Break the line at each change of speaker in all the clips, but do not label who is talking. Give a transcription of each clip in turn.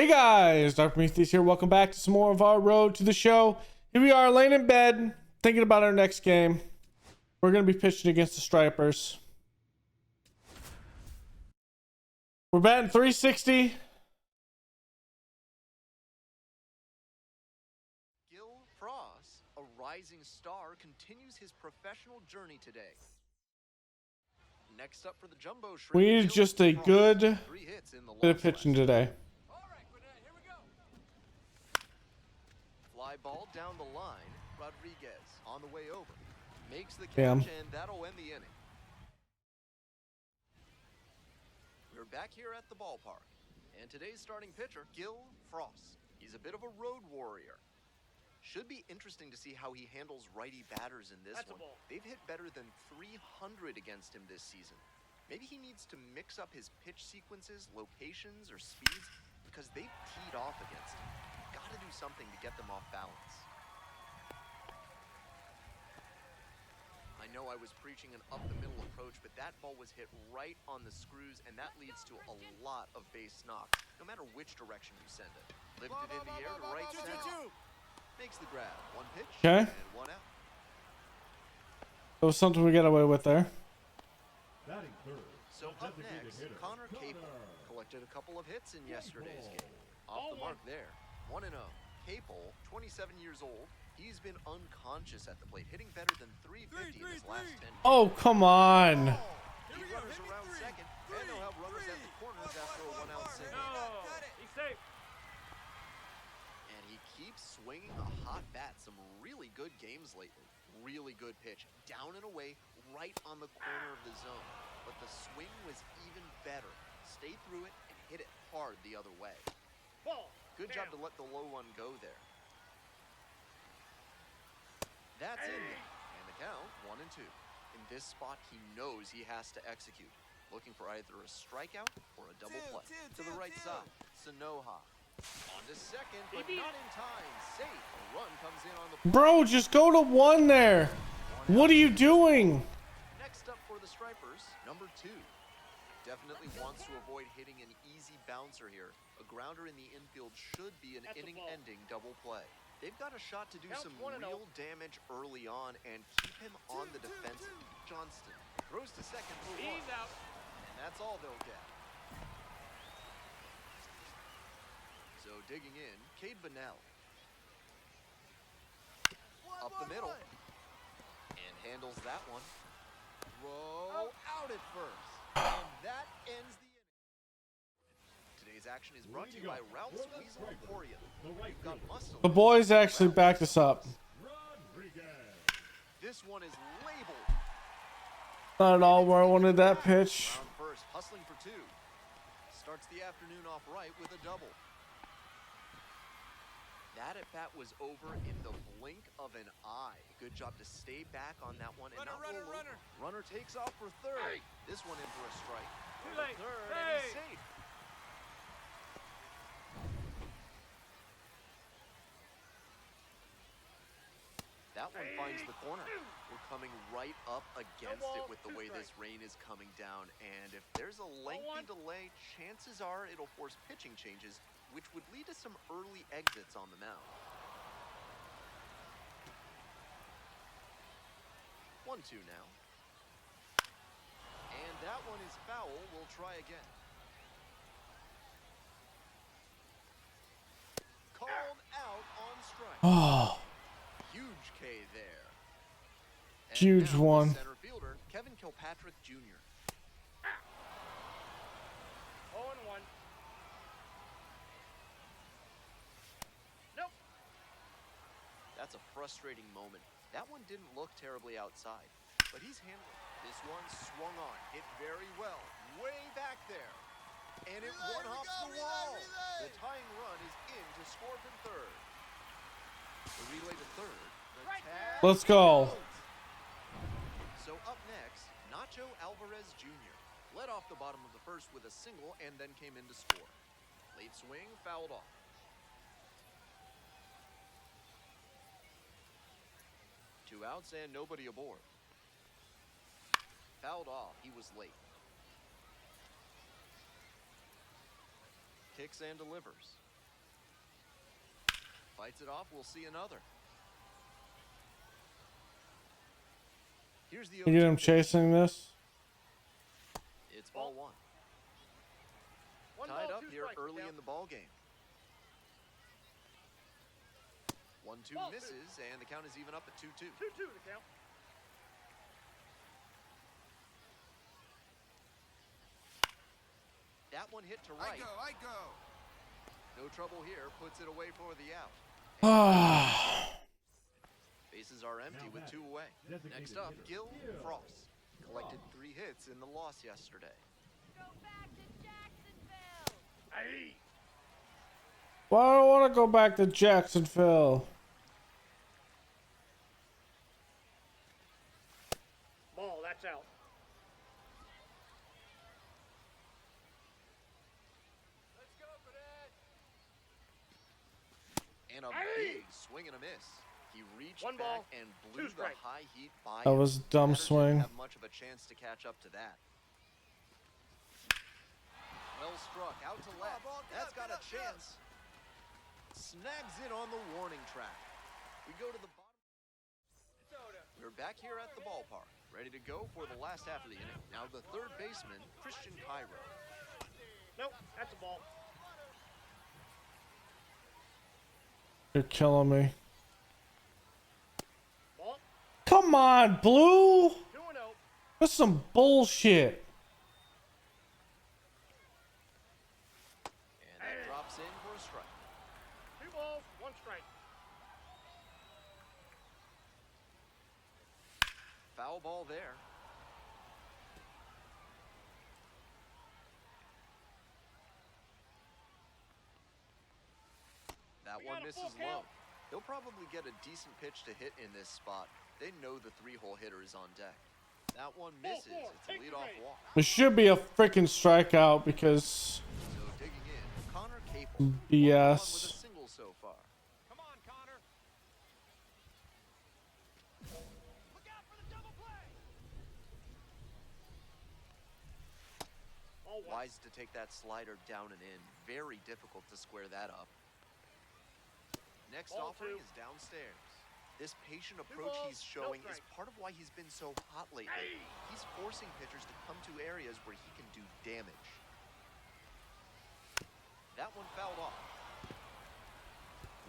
Hey guys, Dr. Prometheus here. Welcome back to some more of our road to the show. Here we are laying in bed, thinking about our next game. We're going to be pitching against the Stripers. We're batting 360.
Gil Frost, a rising star, continues his professional journey today. Next up for the Jumbo Shrimp,
We need just a good bit of pitching today.
Fly ball down the line. Rodriguez on the way over. Makes the catch,
Damn.
and that'll end the inning. We're back here at the ballpark. And today's starting pitcher, Gil Frost. He's a bit of a road warrior. Should be interesting to see how he handles righty batters in this one. They've hit better than 300 against him this season. Maybe he needs to mix up his pitch sequences, locations, or speeds, because they've teed off against him. Gotta do something to get them off balance. I know I was preaching an up-the-middle approach, but that ball was hit right on the screws, and that leads to a lot of base knocks, no matter which direction you send it. Lifted in the air to right center. Makes the grab. One pitch and one out.
That was something we got away with there.
So up next, Connor Capel collected a couple of hits in yesterday's game. Off the mark there. 1-0. Capel, 27 years old. He's been unconscious at the plate, hitting better than 350 in his last 10 games.
Oh, come on.
He runners around second, and they'll have runners at the corners after a one-out single.
He's safe.
And he keeps swinging a hot bat. Some really good games lately. Really good pitch. Down and away, right on the corner of the zone. But the swing was even better. Stay through it and hit it hard the other way. Good job to let the low one go there. That's in there. And the count, 1-2. In this spot, he knows he has to execute. Looking for either a strikeout or a double play. To the right side, Sanoha. On to second, but not in time. Safe. A run comes in on the play.
Bro, just go to one there. What are you doing?
Next up for the Stripers, number 2. Definitely wants to avoid hitting an easy bouncer here. A grounder in the infield should be an inning-ending double play. They've got a shot to do some real damage early on and keep him on the defensive. Johnston throws to second for one. And that's all they'll get. So digging in, Cade Bunnell. Up the middle. And handles that one. Throw out at first. And that ends the inning. Today's action is brought to you by Ralph's Weasel Emporium. We've got muscle.
The boys actually backed us up.
This one is labeled.
Not at all where I wanted that pitch.
Round first, hustling for 2. Starts the afternoon off right with a double. That at bat was over in the blink of an eye. Good job to stay back on that one and not roll over. Runner takes off for third. This one in for a strike.
Too late.
Third, and he's safe. That one finds the corner. We're coming right up against it with the way this rain is coming down. And if there's a lengthy delay, chances are it'll force pitching changes, which would lead to some early exits on the mound. 1-2 now. And that one is foul. We'll try again. Called out on strike.
Oh,
Huge K there. And
huge
now
one.
Center fielder Kevin Kilpatrick Jr.
0-1. Nope.
That's a frustrating moment. That one didn't look terribly outside, but he's handling it. This one swung on, hit very well, way back there. And it one-hops the wall. The tying run is in to score from third. The relay to third. The tag.
Let's go.
So up next, Nacho Alvarez Jr. led off the bottom of the first with a single and then came in to score. Late swing, fouled off. Two outs and nobody aboard. Fouled off. He was late. Kicks and delivers. Fights it off, we'll see another. Here's the
You get him chasing this.
It's ball one. Tied up here early in the ball game. 1-2 misses, and the count is even up at 2-2.
2-2 the count.
That one hit to right.
I go.
No trouble here. Puts it away for the out. Bases are empty with 2 away. Next up, Gil Frost. Collected 3 hits in the loss yesterday.
Go back to Jacksonville.
Hey.
Well, I don't want to go back to Jacksonville.
Ball, that's out.
Let's go for that. And a big swing and a miss. He reached
One
back
ball,
and blew
2
the
strikes.
high heat by
That
him.
was a dumb
Batters
swing.
didn't have much of a chance to catch up to that. Well struck out to left. That's got a chance. Snags it on the warning track. We go to the bottom. We're back here at the ballpark, ready to go for the last half of the inning. Now the third baseman, Christian Cairo.
Nope, that's a ball.
You're killing me.
Ball.
Come on, Blue.
2-0.
That's some bullshit.
And that drops in for a strike.
2 balls, 1 strike.
Foul ball there. That one misses low. He'll probably get a decent pitch to hit in this spot. They know the 3-hole hitter is on deck. That one misses. It's a leadoff walk.
It should be a freaking strikeout because
So digging in, Connor Capel.
BS.
With a single so far.
Come on, Connor. Look out for the double play. All 1.
Wise to take that slider down and in. Very difficult to square that up. Next
Ball
offering
2.
is downstairs. This patient
Two
approach
balls,
he's
no
showing is
strikes.
part of why he's been so hot lately.
Hey.
He's forcing pitchers to come to areas where he can do damage. That one fouled off.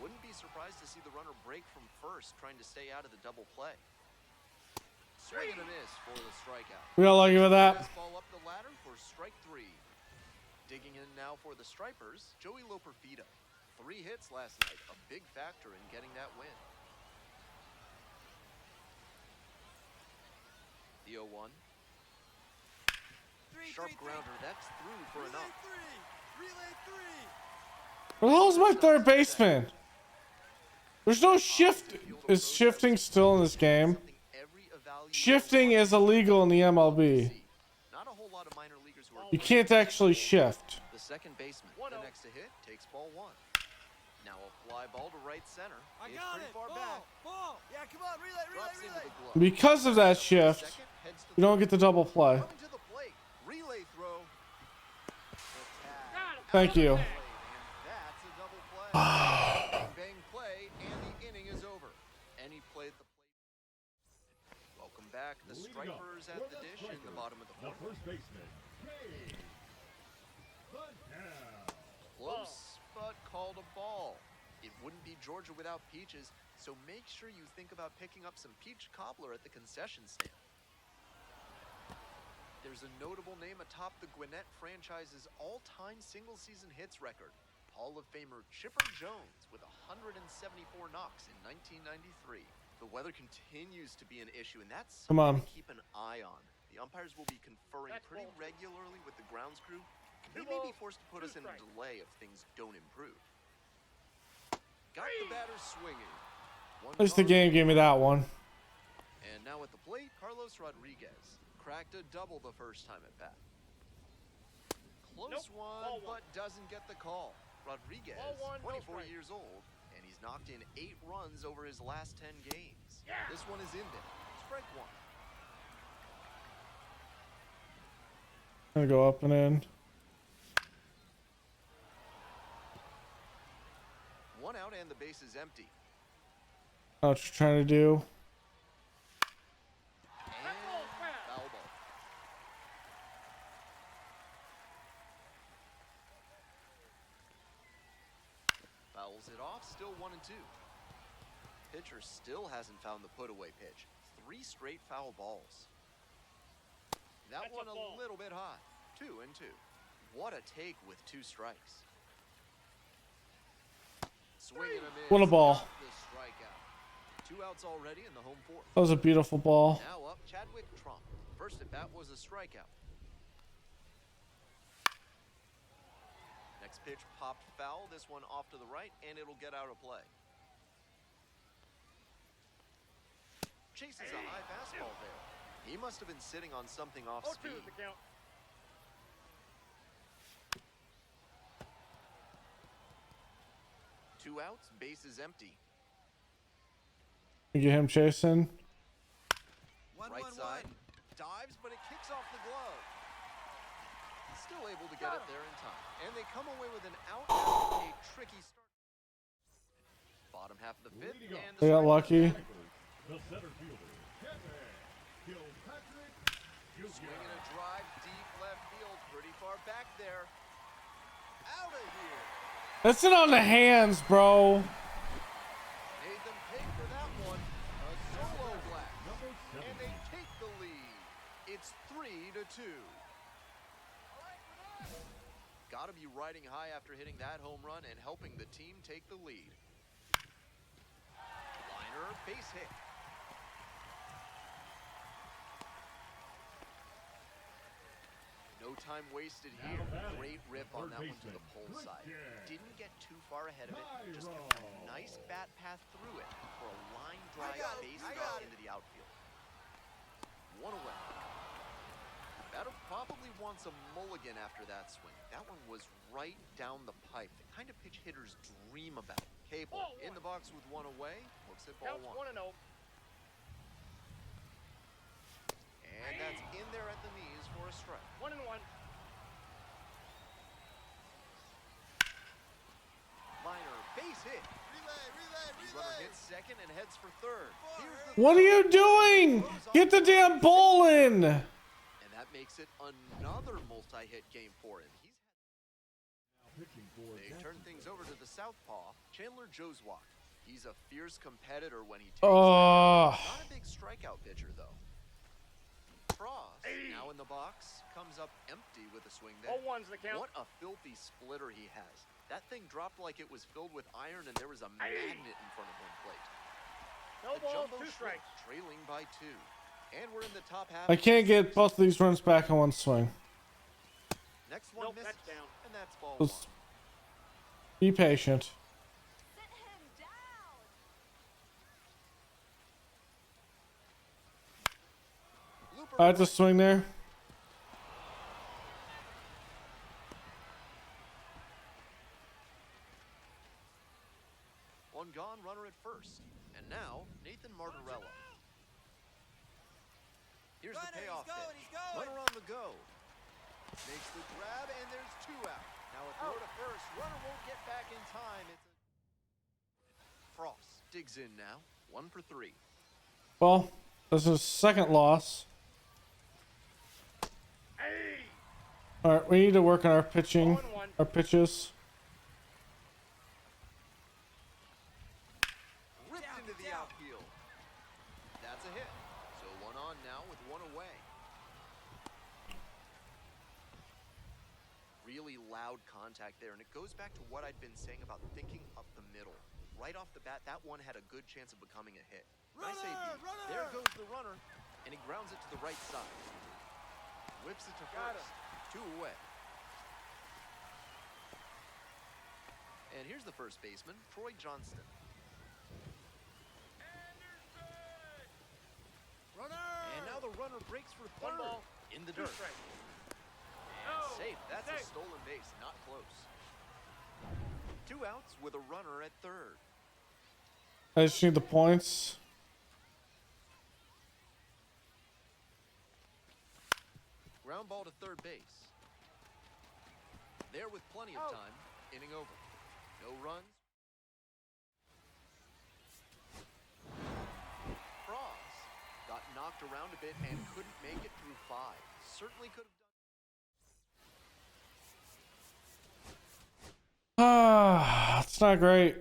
Wouldn't be surprised to see the runner break from first, trying to stay out of the double play. Swing and a miss for the strikeout.
we got lucky with that.
Fastball up the ladder for strike 3. Digging in now for the Stripers, Joey Loperfido. 3 hits last night, a big factor in getting that win. The 0-1. Sharp grounder, that's through for a knock.
Relay 3.
Where the hell's my third baseman? There's no shift. Is shifting still in this game?
Something every evaluator
Shifting is illegal in the MLB.
see. Not a whole lot of minor leaguers who are
You can't actually shift.
The second baseman, the next to hit, takes ball 1. Now a fly ball to right center.
I
It's
got
pretty
it.
far back.
Ball. Yeah, come on. Relay.
Drops into the glove.
Because of that shift,
Second, heads to
you don't get the double play.
Coming to the plate. Relay throw. Attack.
Got it.
Thank you.
And that's a double play. Bang, bang play, and the inning is over. And he played the plate. Welcome back. The Stripers at the dish in the bottom of the fourth.
First baseman, Kay.
Close, but called a ball. It wouldn't be Georgia without peaches, so make sure you think about picking up some peach cobbler at the concession stand. There's a notable name atop the Gwinnett franchise's all-time single-season hits record. Hall of Famer Chipper Jones with 174 knocks in 1993. The weather continues to be an issue, and that's
Come
something
on.
to keep an eye on. The umpires will be conferring
That's
pretty
ball.
regularly with the grounds crew. They
Two
may be
balls,
forced to put
two
us in a
strikes.
delay if things don't improve. Got the batter swinging.
At least the game gave me that one.
And now at the plate, Carlos Rodriguez cracked a double the first time at bat. Close
Nope,
one,
ball 1.
but doesn't get the call. Rodriguez,
Ball 1, no
24
strike.
years old, and he's knocked in 8 runs over his last 10 games.
Yeah.
This one is in there. Strike 1.
Gonna go up and in.
One out and the base is empty.
Know what you're trying to do.
And foul ball. Fouls it off, still 1-2. Pitcher still hasn't found the put-away pitch. 3 straight foul balls. That
That's a
one
ball.
a little bit high. 2-2. What a take with 2 strikes. Swinging him in.
What a ball.
Got the strikeout. 2 outs already in the home fourth.
That was a beautiful ball.
Now up, Chadwick Trump. First at bat was a strikeout. Next pitch popped foul. This one off to the right, and it'll get out of play. Chases a high fastball there. He must have been sitting on something off
0-2
speed.
is the count.
Two outs, base is empty.
You get him chasing.
Right side, dives, but it kicks off the glove. Still able to get it there in time. And they come away with an out after a tricky start. Bottom half of the fifth,
Leading off.
and
They got
strikeout.
lucky.
The center fielder, Kevin Kilpatrick.
Swinging a drive deep left field, pretty far back there. Out of here.
That's it on the hands, bro.
Made them pay for that one. A solo blast.
Number
And they
17.
take the lead. It's 3-2. Gotta be riding high after hitting that home run and helping the team take the lead. Liner, base hit. No time wasted here. Great rip on that one to the pole side. Didn't get too far ahead of it. Just kept a nice bat path through it for a line drive base hit into the outfield. One away. Batter probably wants a mulligan after that swing. That one was right down the pipe. The kind of pitch hitters dream about. Cable in the box with one away. Looks at ball
Counts
one.
1-0.
And that's in there at the knees for a strike.
1-1.
Liner, base hit. The runner hits second and heads for third. Here's the
What are you doing? Get the damn ball in.
And that makes it another multi-hit game for him.
Pitching for
They
Jackson.
turn things over to the southpaw, Chandler Joswak. He's a fierce competitor when he takes
Oh,
Not a big strikeout pitcher, though. Frost, now in the box, comes up empty with a swing there.
0-1's the count.
What a filthy splitter he has. That thing dropped like it was filled with iron and there was a magnet in front of home plate.
No
The
balls,
jumbo
2
shrimp
strikes.
trailing by 2. And we're in the top half.
I can't get both of these runs back in one swing.
Next one
Nope,
misses,
that's down.
and that's ball
Just
1.
be patient.
Sit him down.
Looper
I had to
right.
swing there.
One gone, runner at first. And now, Nathan Martorella. Here's the
Runner,
payoff
he's going,
pitch.
he's going.
Runner on the go. Makes the grab, and there's 2 out. Now a throw to first. Runner won't get back in time. Frost digs in now. 1 for 3.
Well, this is second loss. All right, we need to work on our pitching,
0-1.
our pitches.
Ripped into the outfield. That's a hit. So 1 on now with 1 away. Really loud contact there, and it goes back to what I'd been saying about thinking up the middle. Right off the bat, that one had a good chance of becoming a hit. When I say
Runner,
beat,
runner!
there goes the runner, and he grounds it to the right side. Whips it to
Got
first. 2 away. And here's the first baseman, Troy Johnston.
Runner!
And now the runner breaks for
1
third.
ball,
In the
2
dirt.
strikes.
And
No,
safe. That's a
safe.
stolen base. Not close. 2 outs with a runner at third.
I just need the points.
Ground ball to third base. There with plenty of time. Inning over. No runs. a bit and couldn't make it through 5. Certainly could have done.
Ah, it's not great.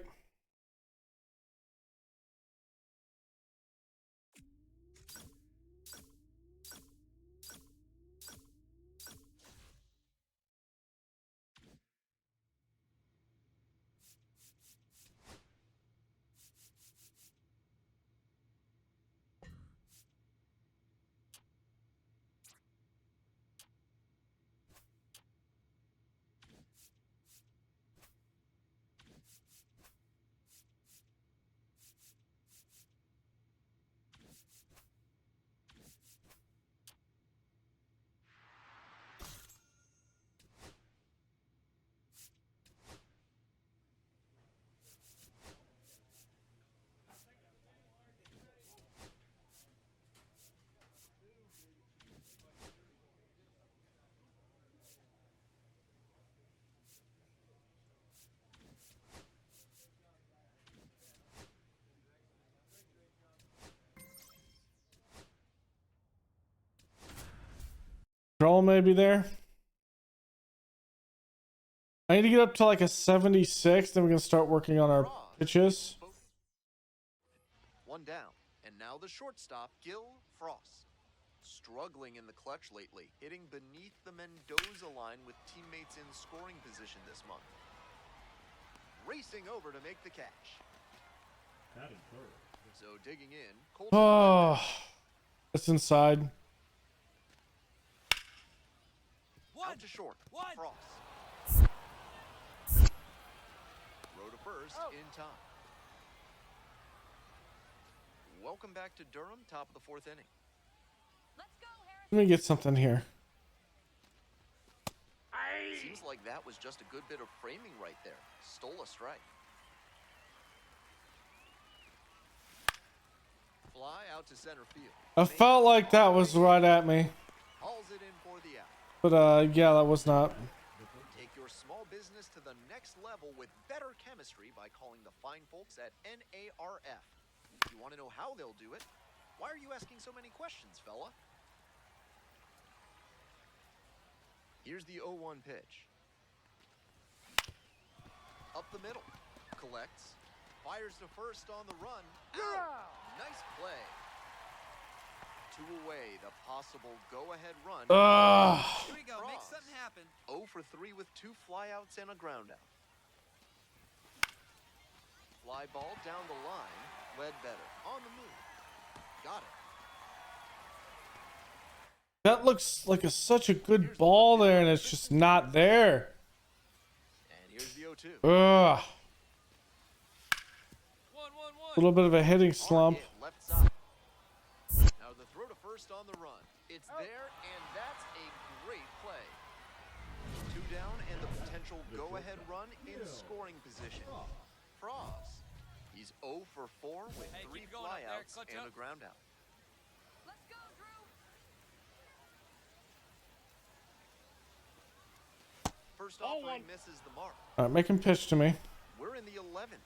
Control maybe there. I need to get up to like a 76, then we're gonna start working on our pitches.
One down, and now the shortstop, Gil Frost. Struggling in the clutch lately, hitting beneath the Mendoza line with teammates in scoring position this month. Racing over to make the catch.
Batting third.
So digging in,
Oh, it's inside.
out to short. Frost. Row to first in time. Welcome back to Durham, top of the 4th inning.
Let's go, Harris.
Let me get something here.
Seems like that was just a good bit of framing right there. Stole a strike. Fly out to center field.
I felt like that was right at me.
Hauls it in for the out.
But yeah, that was not.
Take your small business to the next level with better chemistry by calling the fine folks at NARF. You want to know how they'll do it? Why are you asking so many questions, fella? Here's the 0-1 pitch. Up the middle. Collects. Fires to first on the run. Out. Nice play. 2 away. The possible go-ahead run.
Here we go. Make something happen.
0 for 3 with 2 flyouts and a ground out. Fly ball down the line. Ledbetter on the move. Got it.
That looks like such a good ball there, and it's just not there.
And here's the 0-2.
Ugh.
1-1-1.
A little bit of a hitting slump.
Hit left side. Now the throw to first on the run. It's there, and that's a great play. 2 down and the potential go-ahead run in scoring position. Frost. He's 0 for 4 with 3 flyouts and a ground out.
Let's go, Drew.
First offering misses the mark.
All right, make him pitch to me.
We're in the 11th.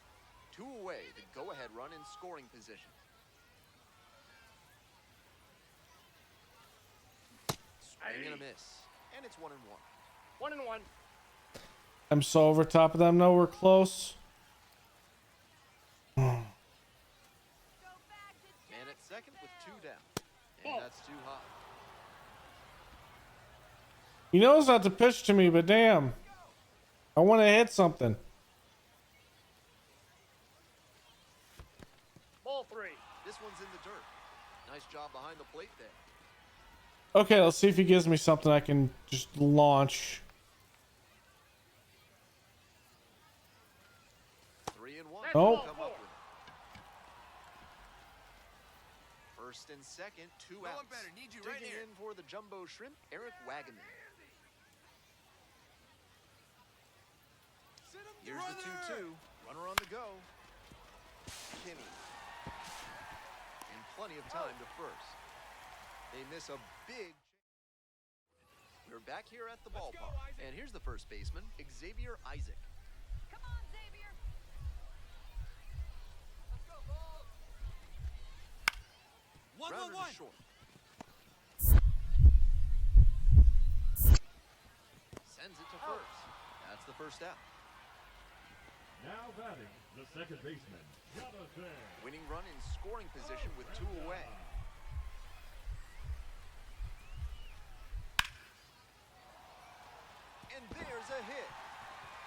2 away, the go-ahead run in scoring position. Swing and a miss. And it's 1-1.
1-1.
I'm so over top of them. No, we're close.
Go back to
Man at second with 2 down. And that's too high.
He knows not to pitch to me, but damn. I want to hit something.
Ball 3.
This one's in the dirt. Nice job behind the plate there.
Okay, let's see if he gives me something I can just launch.
3-1.
Oh.
Come up with it. First and second, 2
No
outs.
one better. Need you right
Digging
here.
in for the jumbo shrimp, Eric Wagaman. Here's the 2-2. Runner on the go. Kinney. And plenty of time to first. They miss a big. We're back here at the ballpark. And here's the first baseman, Xavier Isaac.
Come on, Xavier.
Grounder to
1-1-1.
short. first out.
Now batting, the second baseman, Jonathan.
Winning run in scoring position with 2 away. And there's a hit.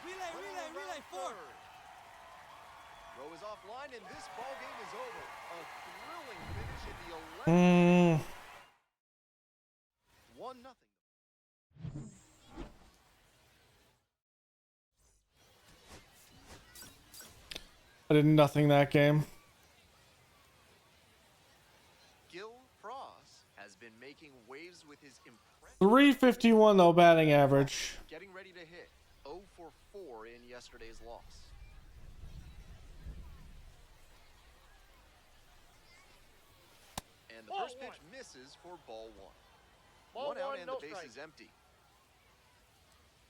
Relay, four.
Third. Throw is offline, and this ball game is over. A thrilling finish in the 11th. 1-0.
I did nothing that game.
Gil Frost has been making waves with his impressive
351 though batting average.
getting ready to hit. 0 for 4 in yesterday's loss. And the
Ball
first pitch
one.
misses for ball 1.
Ball
1 out
one,
and
no
the base
strike.
is empty.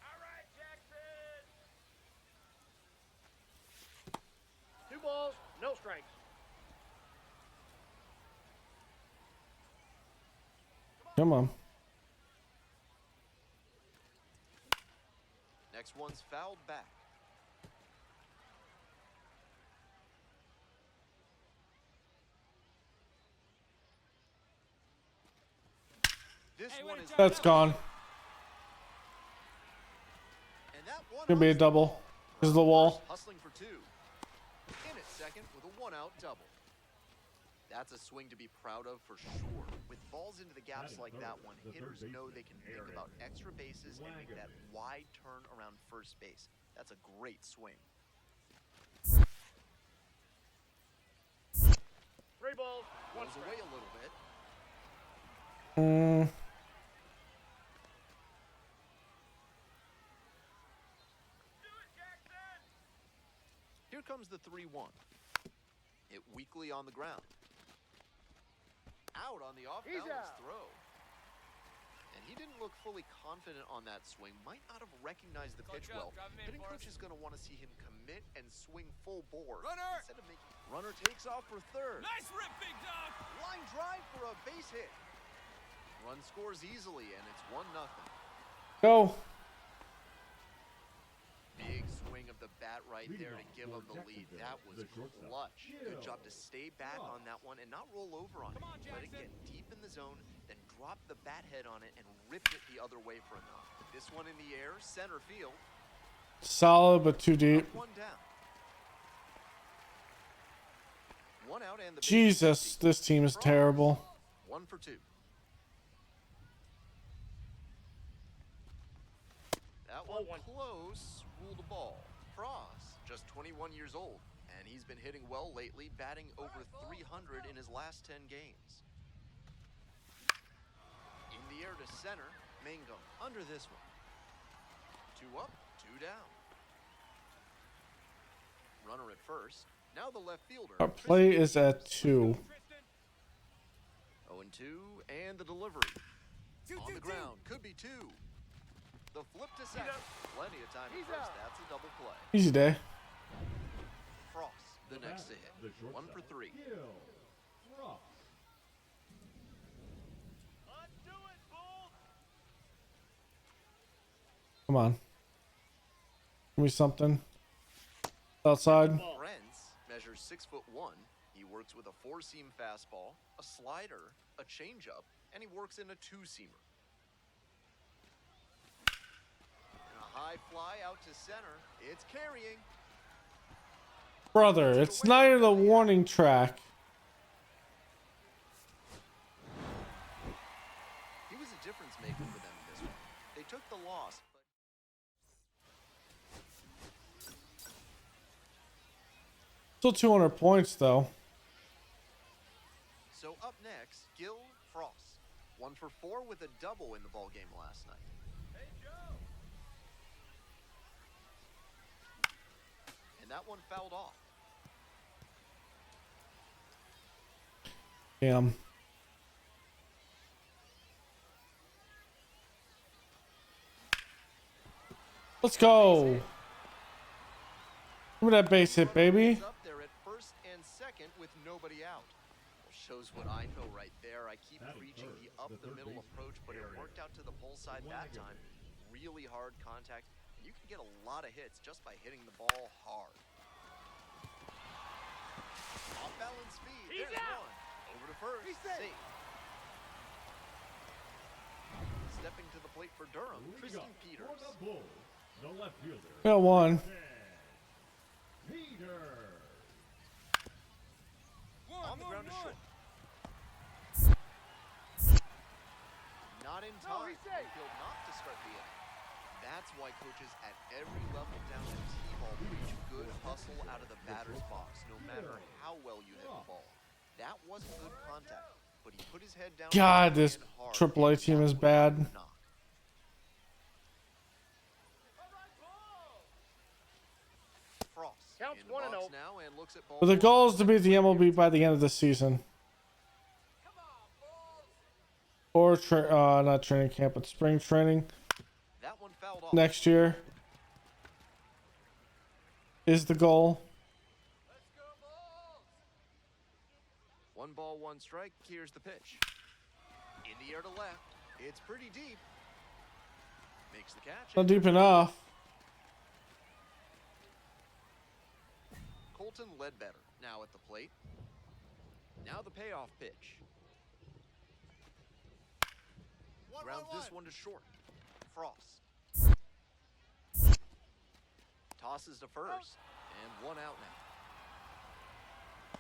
All right, Jackson. 2 balls, no strikes.
Come on.
Next one's fouled back. This one is
That's gone.
And that one
Gonna be a
hurts the
double.
ball.
This is the wall.
First, hustling for 2. In at second with a 1-out double. That's a swing to be proud of for sure. With balls into the gaps like that one, hitters know they can think about extra bases and make that wide turn around first base. That's a great swing.
3 balls, 1
Goes away
strike.
a little bit. Here comes the 3-1. Hit weakly on the ground. Out on the off-balance
out.
throw. And he didn't look fully confident on that swing. Might not have recognized the pitch
Coach up,
well.
drive him in
Hitting
for
coach
us.
is going to want to see him commit and swing full bore.
Runner!
Instead of making... Runner takes off for third.
Nice rip, big dog.
Line drive for a base hit. Run scores easily, and it's 1-0.
Go.
Big swing of the bat right
Leading
there to
off
give
for
him the lead.
Jacksonville,
That was
the shortstop.
clutch. Good job to
Gil
stay back on that one and not roll over on it.
Come on,
Let it
Jackson.
get deep in the zone, then drop the bat head on it and rip it the other way for a knock. This one in the air, center field.
Solid but too deep.
Up 1 down. 1 out and the base is
Jesus,
empty.
this team is terrible.
1 for 2. That one
Ball 1.
close, ruled a ball. Frost, just 21 years old, and he's been hitting well lately, batting over 300 in his last 10 games. In the air to center, Mangum under this one. 2 up, 2 down. Runner at first. Now the left fielder.
Our play is at 2.
0-2, and the delivery. On the ground, could be 2. The flip to second. Plenty of time
He's
at first.
out.
That's a double play.
Easy day.
Frost, the next to
The
hit. 1 for 3.
Gil Frost.
Undo it, Bull.
Come on. Give me something. Outside.
Brents measures 6'1". He works with a 4-seam fastball, a slider, a changeup, and he works in a 2-seamer. And a high fly out to center. It's carrying.
Brother, it's not even a warning track.
He was a difference maker for them in this one. They took the loss, but
Still 200 points though.
so up next, Gil Frost. 1 for 4 with a double in the ball game last night.
Hey, Joe.
And that one fouled off.
Damn. Let's go. Give me that base hit, baby.
Up there at first and second with nobody out. Well, shows what I know right there. I keep
Batting
preaching the
third,
up
the
the
third
middle
baseman,
approach, but it
Aaron.
worked out to the pull side that time. Really hard contact. You can get a lot of hits just by hitting the ball hard. Off balance speed.
He's
There's
out.
one. Over to first.
He's safe.
Safe. Stepping to the plate for Durham,
Lead
Tristan
up for
Peters.
the Bulls, the left fielder,
Got one.
Peters.
On the ground to short. Not in
No,
time.
he's safe.
Infield not to start the inning. That's why coaches at every level down to T-ball preach good hustle out of the batter's box, no matter how well you hit the ball. That wasn't good contact, but he put his head down.
God, this
and hard,
AAA
and
team
that's
is
what
bad.
got the knock. Frost
Counts
in the
1-0.
box now and looks at ball
But the
four.
goal is to beat the MLB by the end of the season. Or not training camp, but spring training
That one fouled off.
next year is the goal.
One ball, one strike. Here's the pitch. In the air to left. It's pretty deep. Makes the catch.
Not deep enough.
Colton Ledbetter now at the plate. Now the payoff pitch. Grounds this one to short. Frost. Tosses to first. And one out now.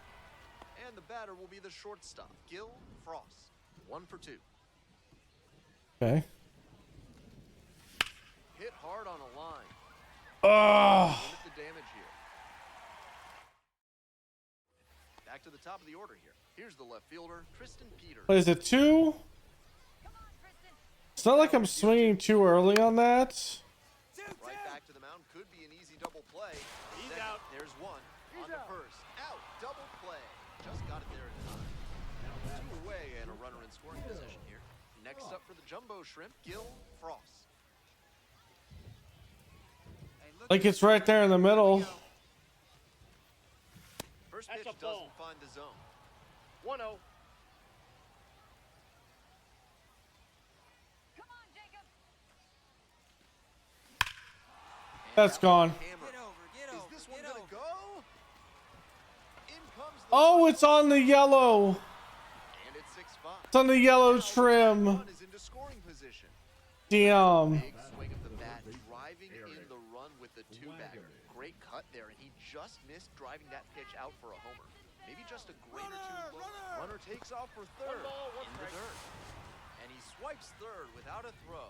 And the batter will be the shortstop, Gil Frost. 1 for 2.
Okay.
Hit hard on a line.
Oh,
Limit the damage here. Back to the top of the order here. Here's the left fielder, Tristan Peters.
what is it, 2?
Come on, Tristan.
It's not like I'm swinging too early on that.
Right back to the mound. Could be an easy double play.
He's
Second,
out.
There's one.
He's
On to
out.
first. Out. Double play. Just got it there in time. 2 away and a runner in scoring position here. Next up for the jumbo shrimp, Gil Frost.
Like it's right there in the middle.
First
That's
pitch
a ball.
doesn't find the zone.
1-0.
Come on, Jacob.
And
That's
that one
gone.
hammered. Is this one gonna go? In comes the
Oh, it's on the yellow.
and it's 6-5.
It's on the yellow
Now the
trim.
run is into scoring position.
Damn.
Big swing of the bat, driving in the run with the 2-bagger. Great cut there, and he just missed driving that pitch out for a homer. Maybe just a grade or two low. Runner takes off for third
ball, one
in the
strike.
dirt. And he swipes third without a throw.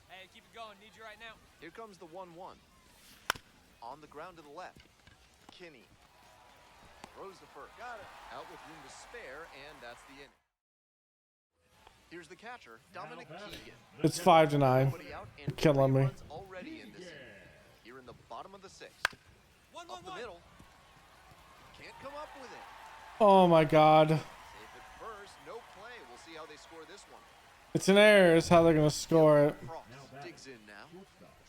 Hey, keep it going. Need you right now.
Here comes the 1-1. On the ground to the left. Kinney throws the first. Got it. Out with room to spare, and that's the inning. Here's the catcher, Dominic Keegan.
It's 5-9.
Nobody out and
Killing
3
me.
runs already in this inning. Here in the bottom of the 6th.
One,
Up the middle. Can't come up with it.
Oh my God.
Safe at first. No play. We'll see how they score this one.
It's an error is how they're going to score it.
Frost digs in now.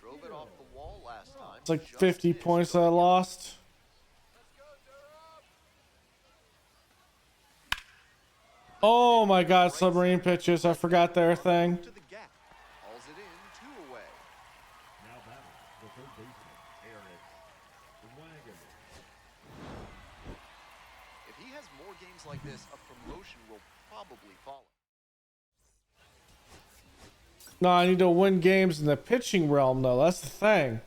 Drove it off the wall last time.
It's like
Just
50
missed.
points that I lost. Oh my God, submarine pitches. I forgot their thing.
To the gap. Hauls it in. 2 away.
Now batting, the third baseman, Eric Wagon.
If he has more games like this, a promotion will probably follow.
No, I need to win games in the pitching realm, though. That's the thing.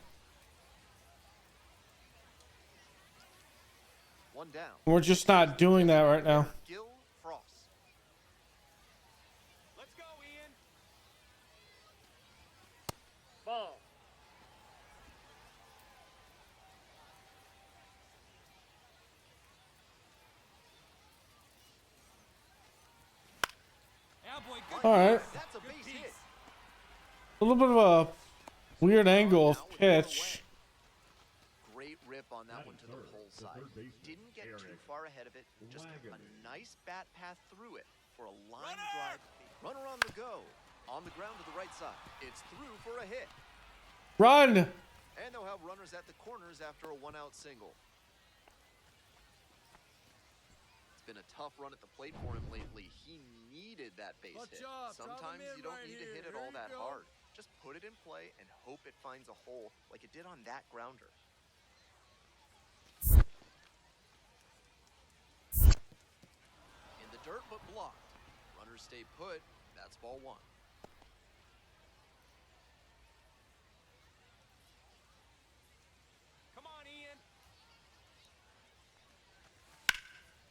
One down.
We're just not doing that right now.
Gil Frost.
Let's go, Ian.
Ball.
Yeah, boy. Good.
All right.
That's a base hit.
A little bit of a weird angle of pitch.
Great rip on that one to the pole side. Didn't get too far ahead of it. Just a nice bat path through it for a line drive. Runner on the go. On the ground to the right side. It's through for a hit.
Run.
And they'll have runners at the corners after a 1-out single. It's been a tough run at the plate for him lately. He needed that base
Touch
hit.
up, drop him
Sometimes
in
you don't
right
need to
here.
hit it
Here
all
you
that
go.
hard. Just put it in play and hope it finds a hole like it did on that grounder. In the dirt, but blocked. Runners stay put. That's ball one.
Come on, Ian.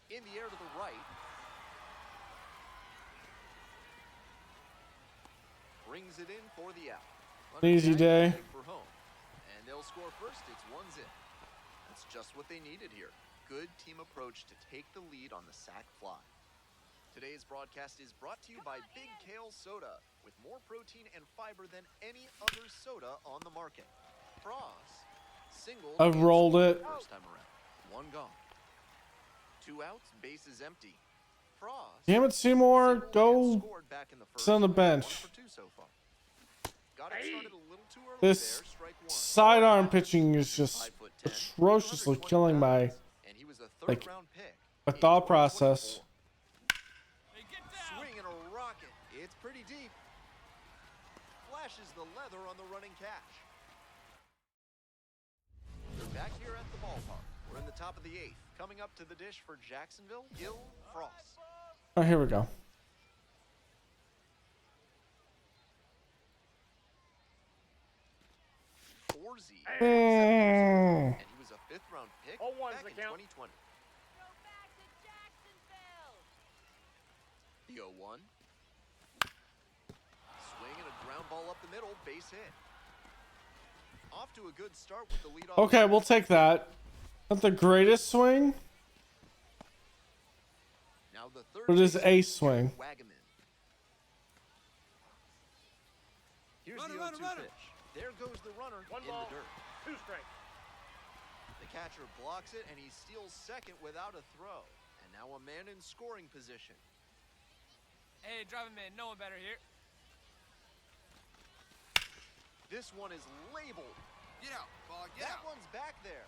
In the air to the right. Brings it in for the out.
An easy day.
For home. And they'll score first. It's 1-0. That's just what they needed here. Good team approach to take the lead on the sac fly. Today's broadcast is brought to you by Big Kale Soda, with more protein and fiber than any other soda on the market. Frost, single.
I've rolled it.
First time around. One gone. 2 outs, bases empty. Frost.
Damn it, Seymour.
singled and
Go
scored back in the first.
sit on the
with
bench.
1 for 2 so far. Got it started a little too early
This
there. Strike one.
sidearm pitching is just
5'10",
atrociously
220
killing my
pounds, and he was a
like,
third-round pick
my
in
thought
2024.
process.
Hey, get down.
Swing and a rocket. It's pretty deep. Flashes the leather on the running catch. They're back here at the ballpark. We're in the top of the 8th. Coming up to the dish for Jacksonville, Gil Frost.
Oh, here we go.
Forzy.
Mm.
And he was a 5th-round pick
0-1's
back
the
in
count.
2020.
Go back to Jacksonville.
The 0-1. Swing and a ground ball up the middle, base hit. Off to a good start with the leadoff.
Okay, we'll take that. Not the greatest swing,
Now the third
but it is
baseman,
a swing.
Wagaman. Here's
Runner,
the 0-2
runner.
pitch. There goes the runner
One
in
ball,
the dirt.
2 strikes.
The catcher blocks it, and he steals second without a throw. And now a man in scoring position.
Hey, drive him in. No one better here.
This one is labeled.
Get out, ball. Get
That
out.
one's back there.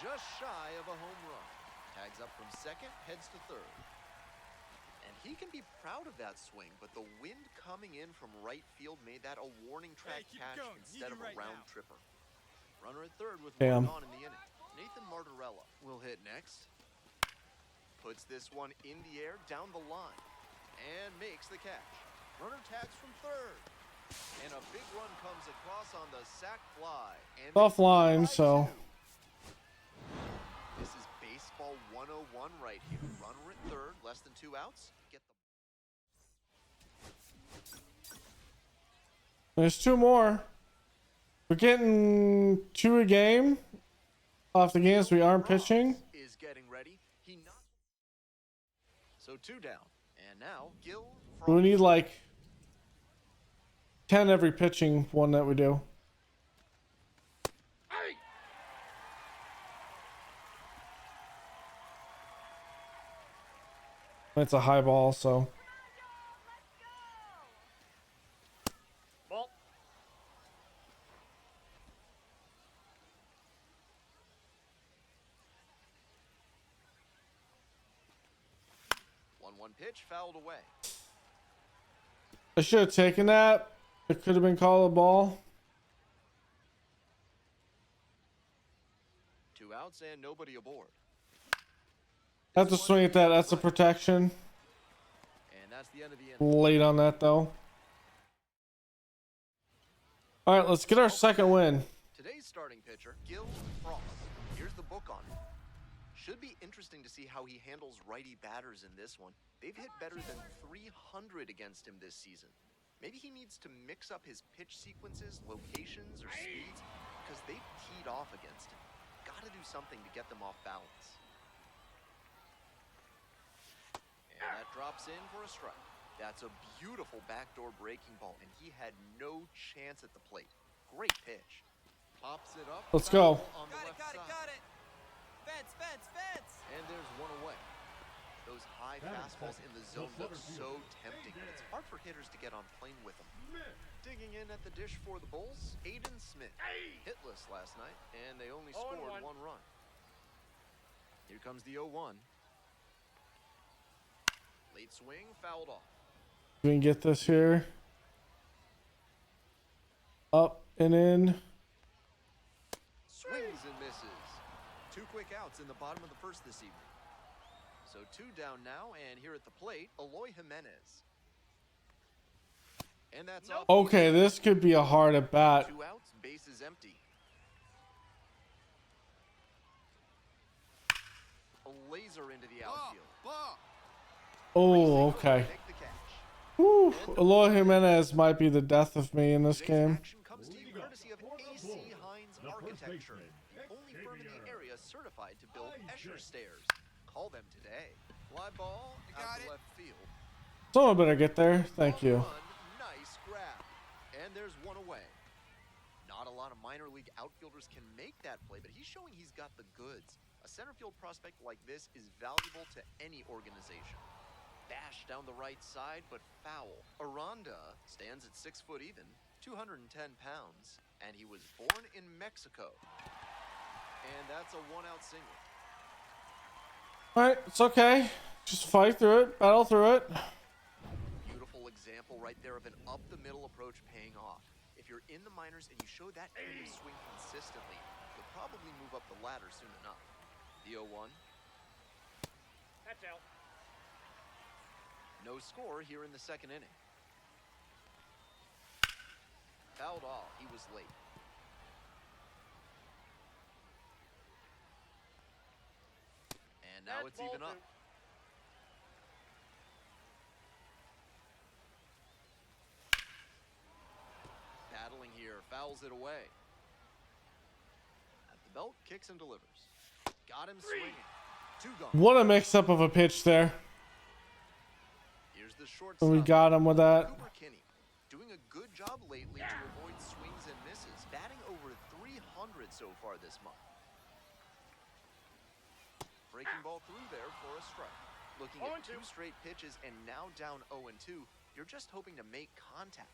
Just shy of a home run. Tags up from second, heads to third. And he can be proud of that swing, but the wind coming in from right field made that a warning track
keep it
catch
going. Need
instead
you
of a
right
round
now.
tripper. Runner at third with
Damn.
one gone in the inning. Nathan Martorella will hit next. Puts this one in the air down the line and makes the catch. Runner tags from third. And a big run comes across on the sac fly. And
Tough
they lead
line,
by
so.
2. This is baseball 101 right here. Runner at third, less than 2 outs. Get the
There's 2 more. We're getting 2 a game off the games we aren't pitching.
is getting ready. He not. So 2 down. And now Gil
We
Frost.
need like 10 every pitching one that we do. It's a high ball, so.
Ball.
One pitch fouled away.
I should have taken that. It could have been called a ball.
2 outs and nobody aboard.
I have to swing at that. That's a protection.
And that's the end of the inning.
Late on that, though. All right, let's get our second win.
Today's starting pitcher, Gil Frost. Here's the book on it. Should be interesting to see how he handles righty batters in this one. They've hit better than 300 against him this season. Maybe he needs to mix up his pitch sequences, locations, or speeds, because they've teed off against him. Gotta do something to get them off balance. And that drops in for a strike. That's a beautiful backdoor breaking ball, and he had no chance at the plate. Great pitch. Pops it up.
Let's go.
foul on the left side.
Got it. Fence, fence, fence.
And there's one away. Those high fastballs in the zone look so tempting, but it's hard for hitters to get on plane with them. Digging in at the dish for the Bulls, Aiden Smith. Hitless last night, and they only scored
0-1.
1 run. Here comes the 0-1. Late swing, fouled off.
We can get this here. Up and in.
Swings and misses. 2 quick outs in the bottom of the first this evening. So 2 down now, and here at the plate, Eloy Jimenez. And that's
Nope.
all.
Okay, this could be a hard at bat.
2 outs, bases empty. A laser into the outfield.
Ball.
Oh, okay.
Make the catch.
Woo. Eloy Jimenez might be the death of me in this
Today's
game.
action comes to you courtesy of AC Hines Architecture, the only firm in the area certified to build Escher stairs. Call them today. Fly ball out to left field.
Someone better get there. Thank
Home
you.
run, nice grab. And there's one away. Not a lot of minor league outfielders can make that play, but he's showing he's got the goods. A center field prospect like this is valuable to any organization. Bash down the right side, but foul. Aranda stands at 6 foot even, 210 pounds, and he was born in Mexico. And that's a 1-out single.
Alright, it's okay. Just fight through it, battle through it.
Beautiful example right there of an up-the-middle approach paying off. If you're in the minors and you show that kind of swing consistently, you'll probably move up the ladder soon enough. The 0-1.
That's out.
No score here in the second inning. Fouled off. He was late. And now
That's
it's even
ball
up.
2.
Battling here. Fouls it away. At the belt, kicks and delivers. Got him swinging. 2 gone.
What a mix-up of a pitch there.
Here's the shortstop.
And we got him with that.
Cooper Kinney, doing a good job lately to avoid swings and misses, batting over 300 so far this month. Breaking ball through there for a strike. Looking at 2 straight pitches and now down 0-2. You're just hoping to make contact.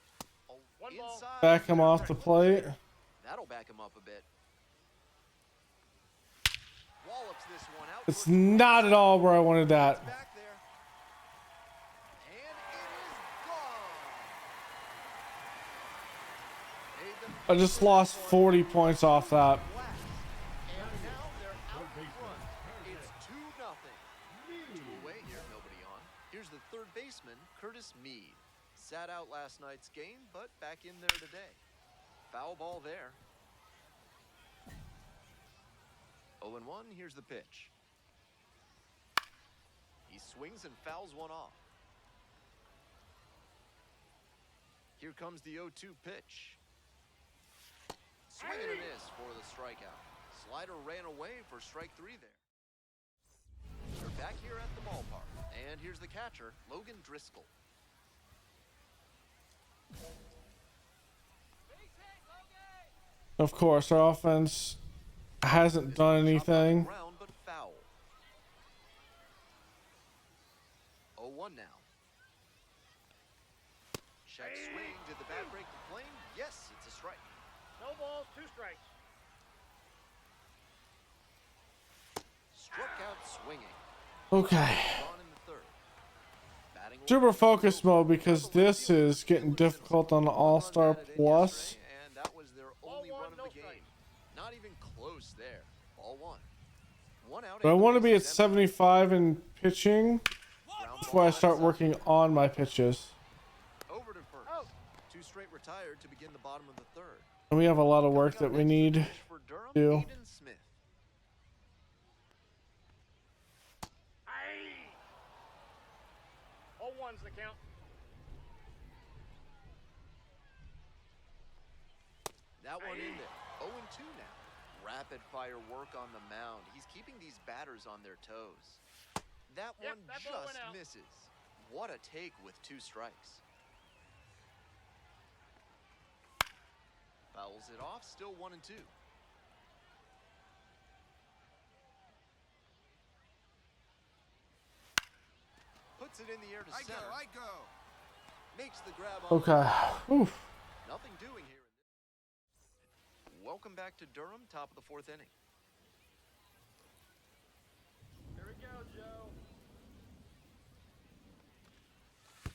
Oh,
One ball.
inside.
Back him off the plate.
That'll back him up a bit. Wallops this one out.
It's not at all where I wanted that.
Back there. And it is gone. Made them
I just lost 40 points off that.
flat. And now they're out in front. It's 2-0. 2 away here, nobody on. Here's the third baseman, Curtis Mead. Sat out last night's game, but back in there today. Foul ball there. 0-1, here's the pitch. He swings and fouls one off. Here comes the 0-2 pitch. Swing and a miss for the strikeout. Slider ran away for strike 3 there. They're back here at the ballpark. And here's the catcher, Logan Driscoll.
Of course, our offense hasn't done anything.
Ground, but foul. 0-1 now. Check swing. Did the bat break the plane? Yes, it's a strike.
No balls, 2 strikes.
Struck out swinging.
Okay.
Gone in the third. Batting
Super focus mode because this is getting difficult on the All-Star Plus.
And that was their only
Ball
run
one,
of
no
the game.
strikes.
Not even close there. Ball 1. 1 out.
But I
and
want to be at
bases empty.
75 in pitching
Ground
before I
ball
start
outside.
working on my pitches.
Over to first.
Oh.
2 straight retired to begin the bottom of the third.
And we have a lot of work that
Coming
we
up next to
need.
finish for Durham,
do.
Aiden Smith.
Aye. 0-1's the count.
That one in there. 0-2 now. Rapid fire work on the mound. He's keeping these batters on their toes. That
Yep,
one
that ball went
just
out.
misses. What a take with 2 strikes. Fouls it off, still 1-2. Puts it in the air to center.
I go.
Makes the grab on.
Okay. Oof.
Nothing doing here. Welcome back to Durham, top of the 4th inning.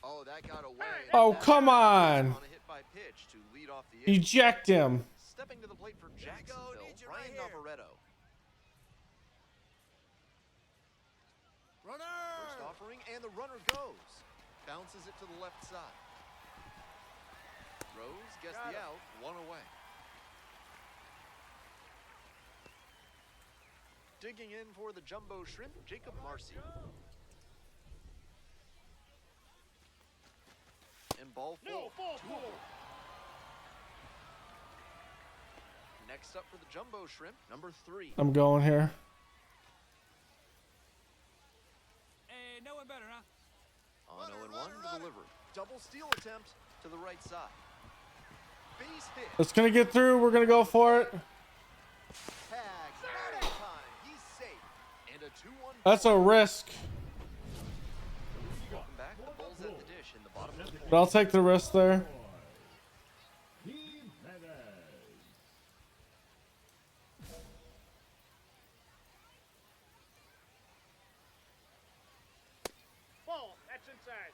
Oh, that got away.
Oh,
That
come on.
on a hit by pitch to lead off the inning.
Eject him.
Stepping to the plate for Jacksonville,
Need you
Ryan
right here.
Navarretto.
Runner!
First offering, and the runner goes. Bounces it to the left side. Rose gets
Got
the
him.
out, one away. Digging in for the jumbo shrimp, Jacob Marcy. And ball full.
No, ball
Two
full.
away. Next up for the jumbo shrimp, number 3.
I'm going here.
Hey, no one better, huh?
On 0-1 to delivery. Double steal attempt to the right side. Base hit.
It's gonna get through. We're gonna go for it.
Tag. Out in time. He's safe. And a 2-1.
That's a risk,
Welcome back. The Bulls at the dish in the bottom of the
but I'll take the risk there.
Team Perez.
Ball. That's inside.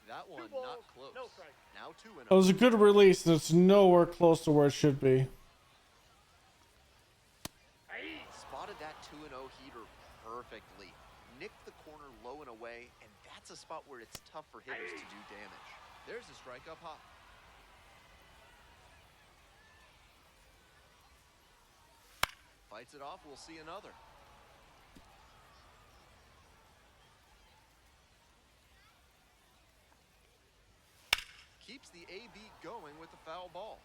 That one
Two balls,
not close.
no strike.
Now 2-0.
It was a good release, and it's nowhere close to where it should be.
Spotted that 2-0 heater perfectly. Nicked the corner low and away, and that's a spot where it's tough for hitters to do damage. There's a strike up high. Fights it off, we'll see another. Keeps the AB going with the foul ball.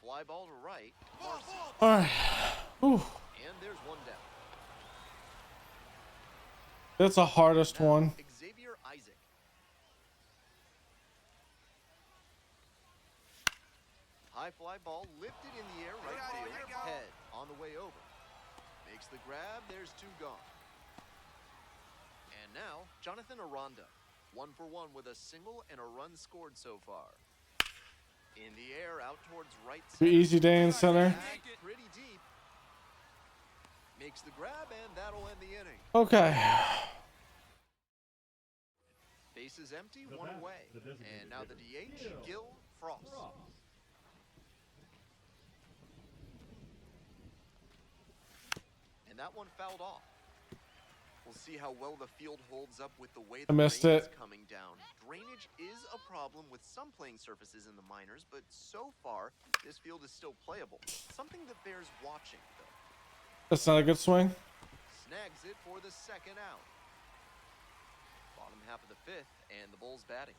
Fly ball to right. Marcy.
All right. Whew.
And there's one down.
That's the hardest
Now,
one.
Xavier Isaac. High fly ball lifted in the air, right
Here
field,
we go.
head on the way over. Makes the grab, there's 2 gone. And now, Jonathan Aranda. 1 for 1 with a single and a run scored so far. In the air, out towards right
Be
center.
easy day in center.
Tagged pretty deep. Makes the grab, and that'll end the inning.
Okay.
Base is empty,
The
1
bat,
away.
the designated
And now the
hitter,
DH, Gil Frost.
Frost.
And that one fouled off. We'll see how well the field holds up with the way
I
the
missed
rain
it.
is coming down. Drainage is a problem with some playing surfaces in the minors, but so far, this field is still playable. Something that bears watching, though.
That's not a good swing.
Snags it for the 2nd out. Bottom half of the 5th, and the Bulls batting.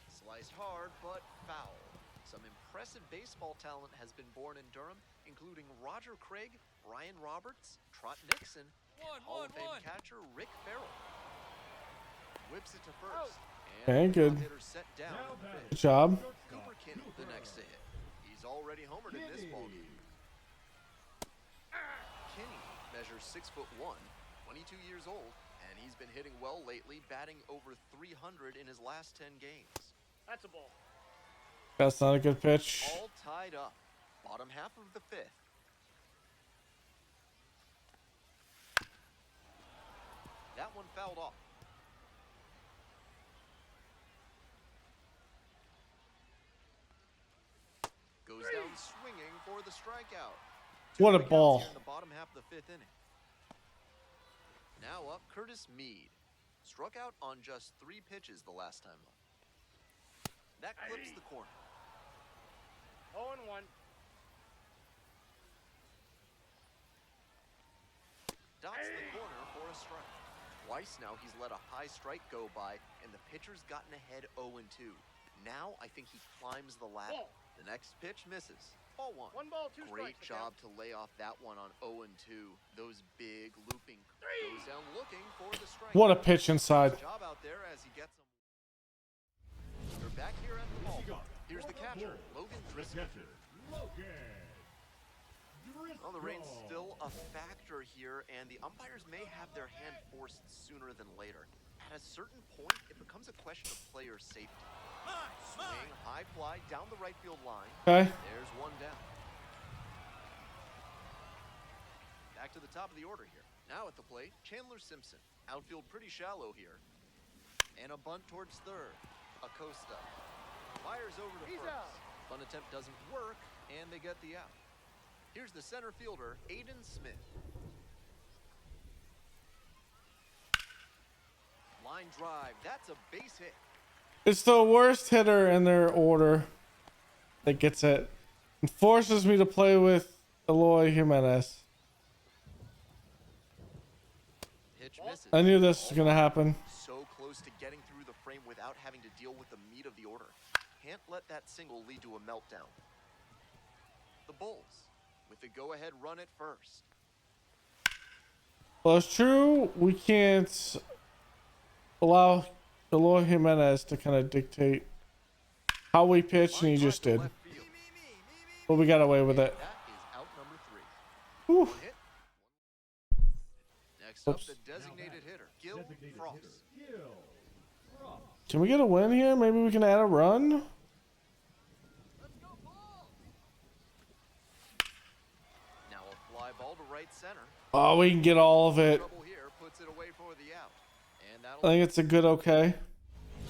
Sliced hard, but foul. Some impressive baseball talent has been born in Durham, including Roger Craig, Ryan Roberts, Trot Nixon, and Hall of Fame catcher Rick Farrell. Whips it to first.
Okay,
And
good.
the hitter set down
Now
in the
batting.
Good
5th.
job.
Cooper Kinney, the next to hit. He's already homered in this ballgame. Kinney measures 6'1", 22 years old, and he's been hitting well lately, batting over 300 in his last 10 games.
That's a ball.
That's not a good pitch.
All tied up. Bottom half of the 5th. That one fouled off. Goes down swinging for the strikeout.
What a
Two strikeouts
ball.
here in the bottom half of the 5th inning. Now up, Curtis Mead. Struck out on just 3 pitches the last time up. That clips the corner.
0-1.
Dots the corner for a strike. Twice now he's let a high strike go by, and the pitcher's gotten ahead 0-2. Now I think he climbs the ladder.
Ball.
The next pitch misses. Ball 1.
1 ball, 2
Great
strikes.
job to lay off that one on 0-2. Those big looping goes down looking for the strike.
What a pitch inside.
Job out there as he gets him. They're back here at the ballpark. Here's the catcher, Logan
The
Driscoll.
catcher, Logan
Well, the rain's still a factor here, and the umpires may have their hand forced sooner than later. At a certain point, it becomes a question of player safety. Swing, high fly down the right field line.
Okay.
There's one down. Back to the top of the order here. Now at the plate, Chandler Simpson. Outfield pretty shallow here. And a bunt towards third. Acosta fires over to first.
out.
Bunt attempt doesn't work, and they get the out. Here's the center fielder, Aiden Smith. Line drive. That's a base hit.
It's the worst hitter in their order that gets it. It forces me to play with Eloy Jimenez.
Pitch misses.
I knew this was going to happen.
So close to getting through the frame without having to deal with the meat of the order. Can't let that single lead to a meltdown. The Bulls with the go-ahead run at first.
Well, it's true. We can't allow Eloy Jimenez to kind of dictate how we pitch, and he just did. But we got away with it.
That is out number 3.
Whew.
One hit. Next up,
Oops.
the designated hitter, Gil Frost.
Can we get a win here? Maybe we can add a run?
Now a fly ball to right center.
Oh, we can get all of it.
Trouble here puts it away for the out. And
I
that'll
think it's a good okay.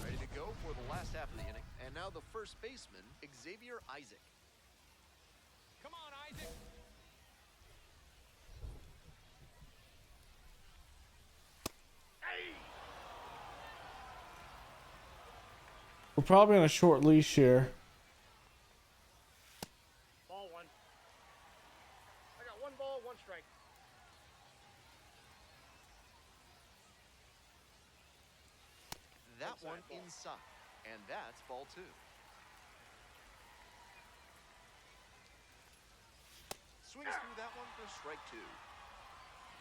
ready to go for the last half of the inning. And now the first baseman, Xavier Isaac.
Come on, Isaac.
We're probably on a short leash here.
Ball one. I got 1 ball, 1 strike.
That
Inside
one
ball.
inside. And that's ball 2. Swings through that one for strike 2.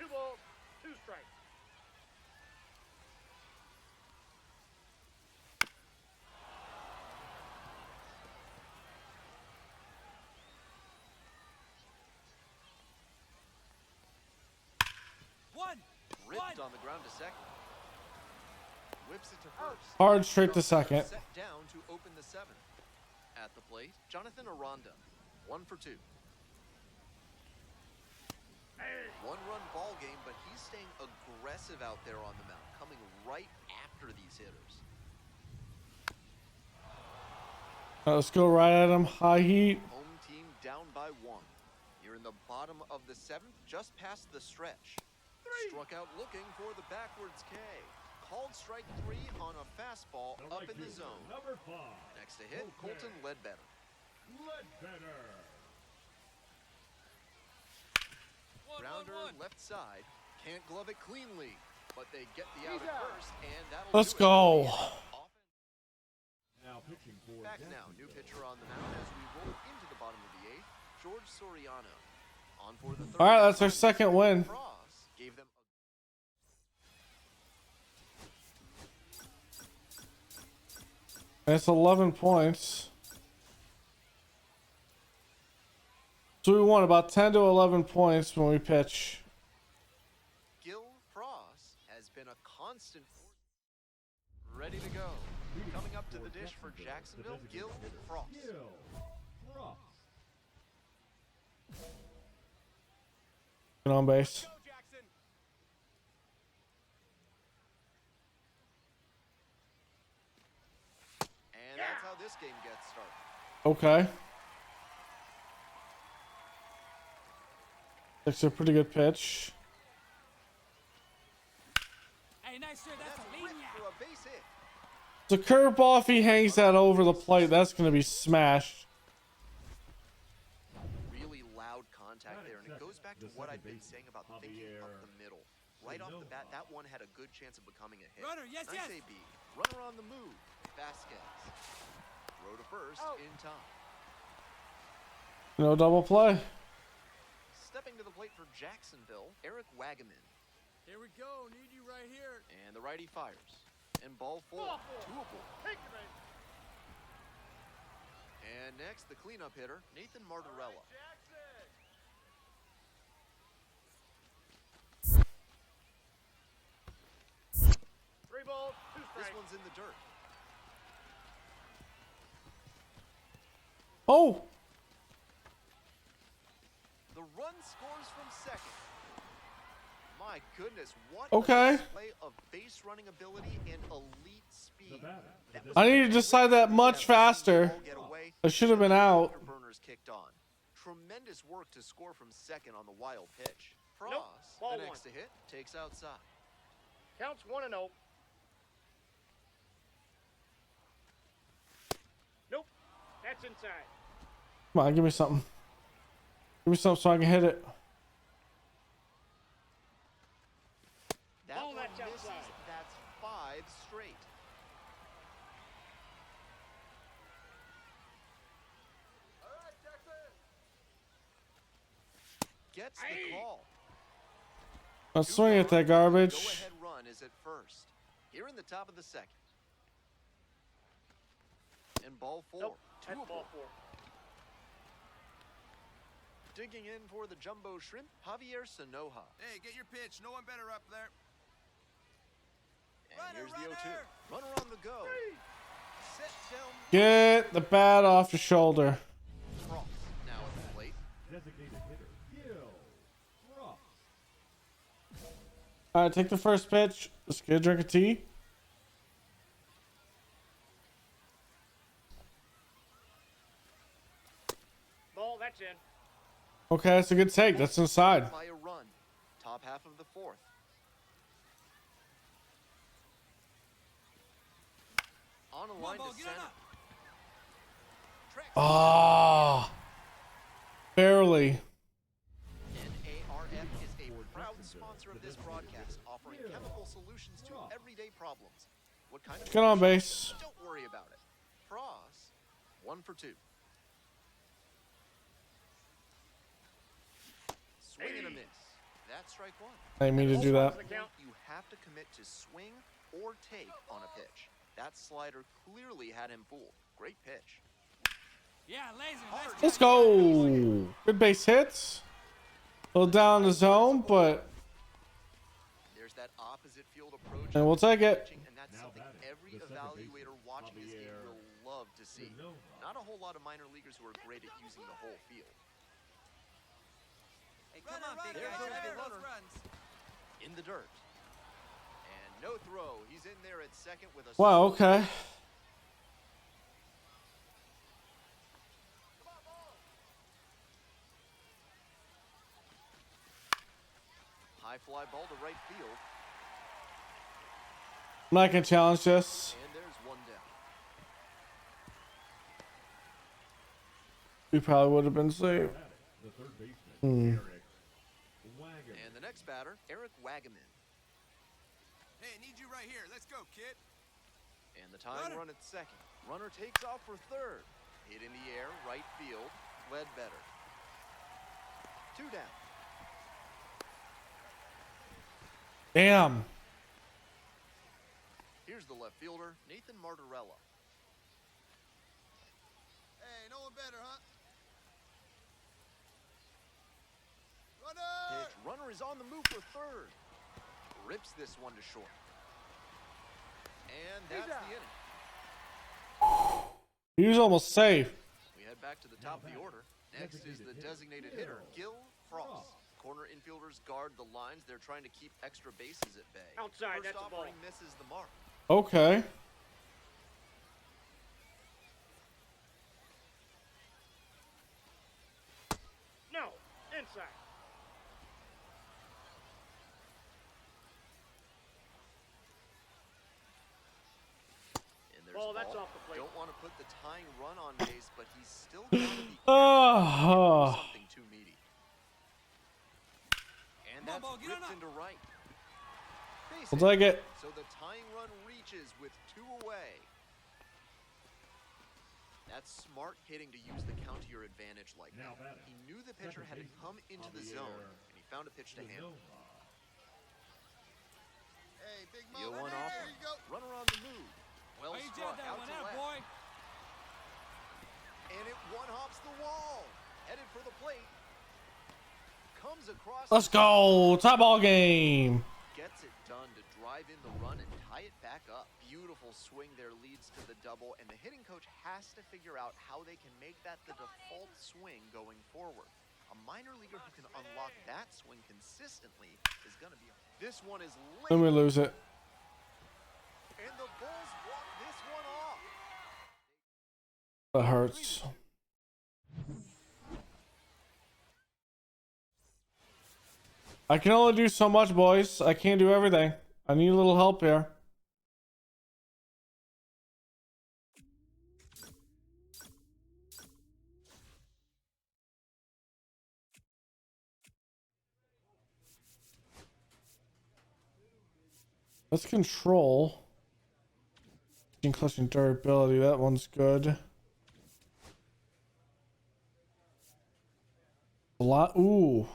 2 balls, 2 strikes.
Ripped on the ground to second. Whips it to first.
Hard straight to second.
Set down to open the 7th. At the plate, Jonathan Aranda. 1 for 2. 1-run ball game, but he's staying aggressive out there on the mound, coming right after these hitters.
Let's go right at him. High heat.
Home team down by 1. You're in the bottom of the 7th, just past the stretch. Struck out looking for the backwards K. Called strike 3 on a fastball up in the zone.
Number 5.
Next to hit, Colton Ledbetter. Grounder left side. Can't glove it cleanly, but they get the out at first, and that'll
Let's
do it.
go.
Now pitching for
Back now, new pitcher on the mound as we roll into the bottom of the 8th. George Soriano. On for the 3rd.
All right, that's our second win.
Frost gave them
It's 11 points. So we won about 10 to 11 points when we pitch.
Gil Frost has been a constant force. Ready to go. Coming up to the dish for Jacksonville, Gil Frost.
Get on base.
Go, Jackson.
And that's how this game gets started.
Okay. That's a pretty good pitch.
Hey, nice sir. That's
That's
a
a rip
maniac.
for a base hit.
The curveball, if he hangs that over the plate, that's going to be smashed.
Really loud contact there, and it goes back to what I've been saying about thinking up the middle. Right off the bat, that one had a good chance of becoming a hit.
Runner, yes,
nice
yes.
AB. Runner on the move. Vasquez. Throw to first in time.
No double play.
Stepping to the plate for Jacksonville, Eric Wagaman.
Here we go. Need you right here.
And the righty fires. And ball 4.
Ball 4.
Doable.
Take the man.
And next, the cleanup hitter, Nathan Martorella.
Jackson.
in the dirt.
Oh,
The run scores from second. My goodness, what
Okay.
a display of base running ability and elite speed. That was
I need to decide that much faster.
Get away.
I should have been out.
Burners kicked on. Tremendous work to score from second on the wild pitch. Frost,
Nope, ball
the next
one.
to hit, takes outside.
Counts 1-0. Nope. That's inside.
come on, give me something. Give me something so I can hit it.
That
Oh,
one
that's
misses.
outside.
That's 5 straight. Gets the
Aye.
call.
Let's swing at that garbage.
Go-ahead run is at first. Here in the top of the second. And ball 4.
Nope. That's
Doable.
ball 4.
Digging in for the jumbo shrimp, Javier Sanoja.
Hey, get your pitch. No one better up there.
And
Runner,
here's the 0-2.
runner.
Runner on the go. Set down.
Get the bat off your shoulder.
Frost now at the plate.
Designated hitter, Gil Frost.
All right, take the first pitch. Let's get a drink of tea.
Ball, that's in.
Okay, that's a good take. That's inside.
By a run. Top half of the 4th. On a line
Ball,
to
get on
center.
up.
Tracks
Ah, barely.
And ARF is a proud sponsor of this broadcast, offering chemical solutions to everyday problems. What kind of
Get on
solution?
base.
Don't worry about it. Frost, 1 for 2. Swing and a miss. That's strike 1.
I didn't mean to do that.
The count.
You have to commit to swing or take on a pitch. That slider clearly had him fooled. Great pitch.
Yeah, laser. Nice
Let's
job.
go. Good base hits. A little down the zone, but
There's that opposite field approach.
and we'll take it.
Pitching, and that's
Now
something
batting,
every
the second
evaluator
baseman,
watching this game
Javier
will love to see.
Sanoja.
Not a whole lot of minor leaguers who are great at using the whole field.
Hey, come on, big
There
guy.
goes
Drive
the
in those
runner.
runs.
In the dirt. And no throw. He's in there at second with a
Wow. Okay.
high fly ball to right field.
I'm not gonna challenge this.
And there's one down.
We probably would have been safe.
The third baseman, Eric Wagon.
And the next batter, Eric Wagaman.
Hey, need you right here. Let's go, kid.
And the tying
Runner.
run at second. Runner takes off for third. Hit in the air, right field. Led better. 2 down.
Damn.
Here's the left fielder, Nathan Martorella.
Hey, no one better, huh? Runner!
Pitch. Runner is on the move for third. Rips this one to short. And that's the inning.
He was almost safe.
We head back to the top of the order. Next is the designated hitter, Gil Frost. Corner infielders guard the lines. They're trying to keep extra bases at bay.
Outside,
First
that's a ball.
offering misses the mark.
Okay.
No, inside.
And there's
Ball, that's
ball.
off the plate.
Don't want to put the tying run on base, but he's still got to be
Oh.
something too meaty. And that's
Ball, get on
ripped
up.
into right. Base
We'll
hit.
take it.
So the tying run reaches with 2 away. That's smart hitting to use the count to your advantage like
Now
that.
batting.
He knew the pitcher had to
Second
come into the
Javier
zone, and he found a pitch to handle.
Hey, big
The 0-1
There
offer.
you go.
Runner on the move. Well
Oh, you
struck
did that
out
one
to
out,
left.
boy.
And it one-hops the wall. Headed for the plate. Comes across.
Let's go. Tie ball game.
gets it done to drive in the run and tie it back up. Beautiful swing there leads to the double, and the hitting coach has to figure out how they can make that the default swing going forward. A minor leaguer who can unlock that swing consistently is going to be. This one is late.
Then we lose it.
And the Bulls walk this one off.
That hurts. I can only do so much, boys. I can't do everything. I need a little help here. Let's control. Clutching durability. That one's good. A lot. Ooh.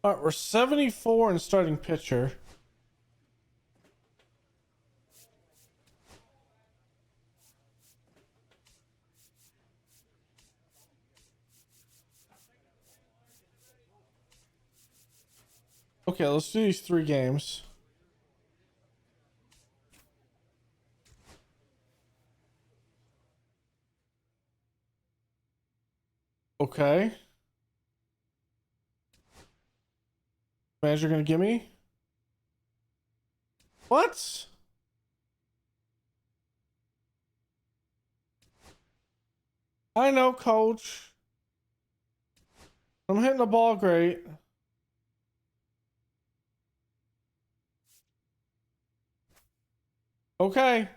All right, we're 74 in starting pitcher. Okay, let's do these 3 games. Okay. Manager gonna give me? What? I know, coach. I'm hitting the ball great. Okay.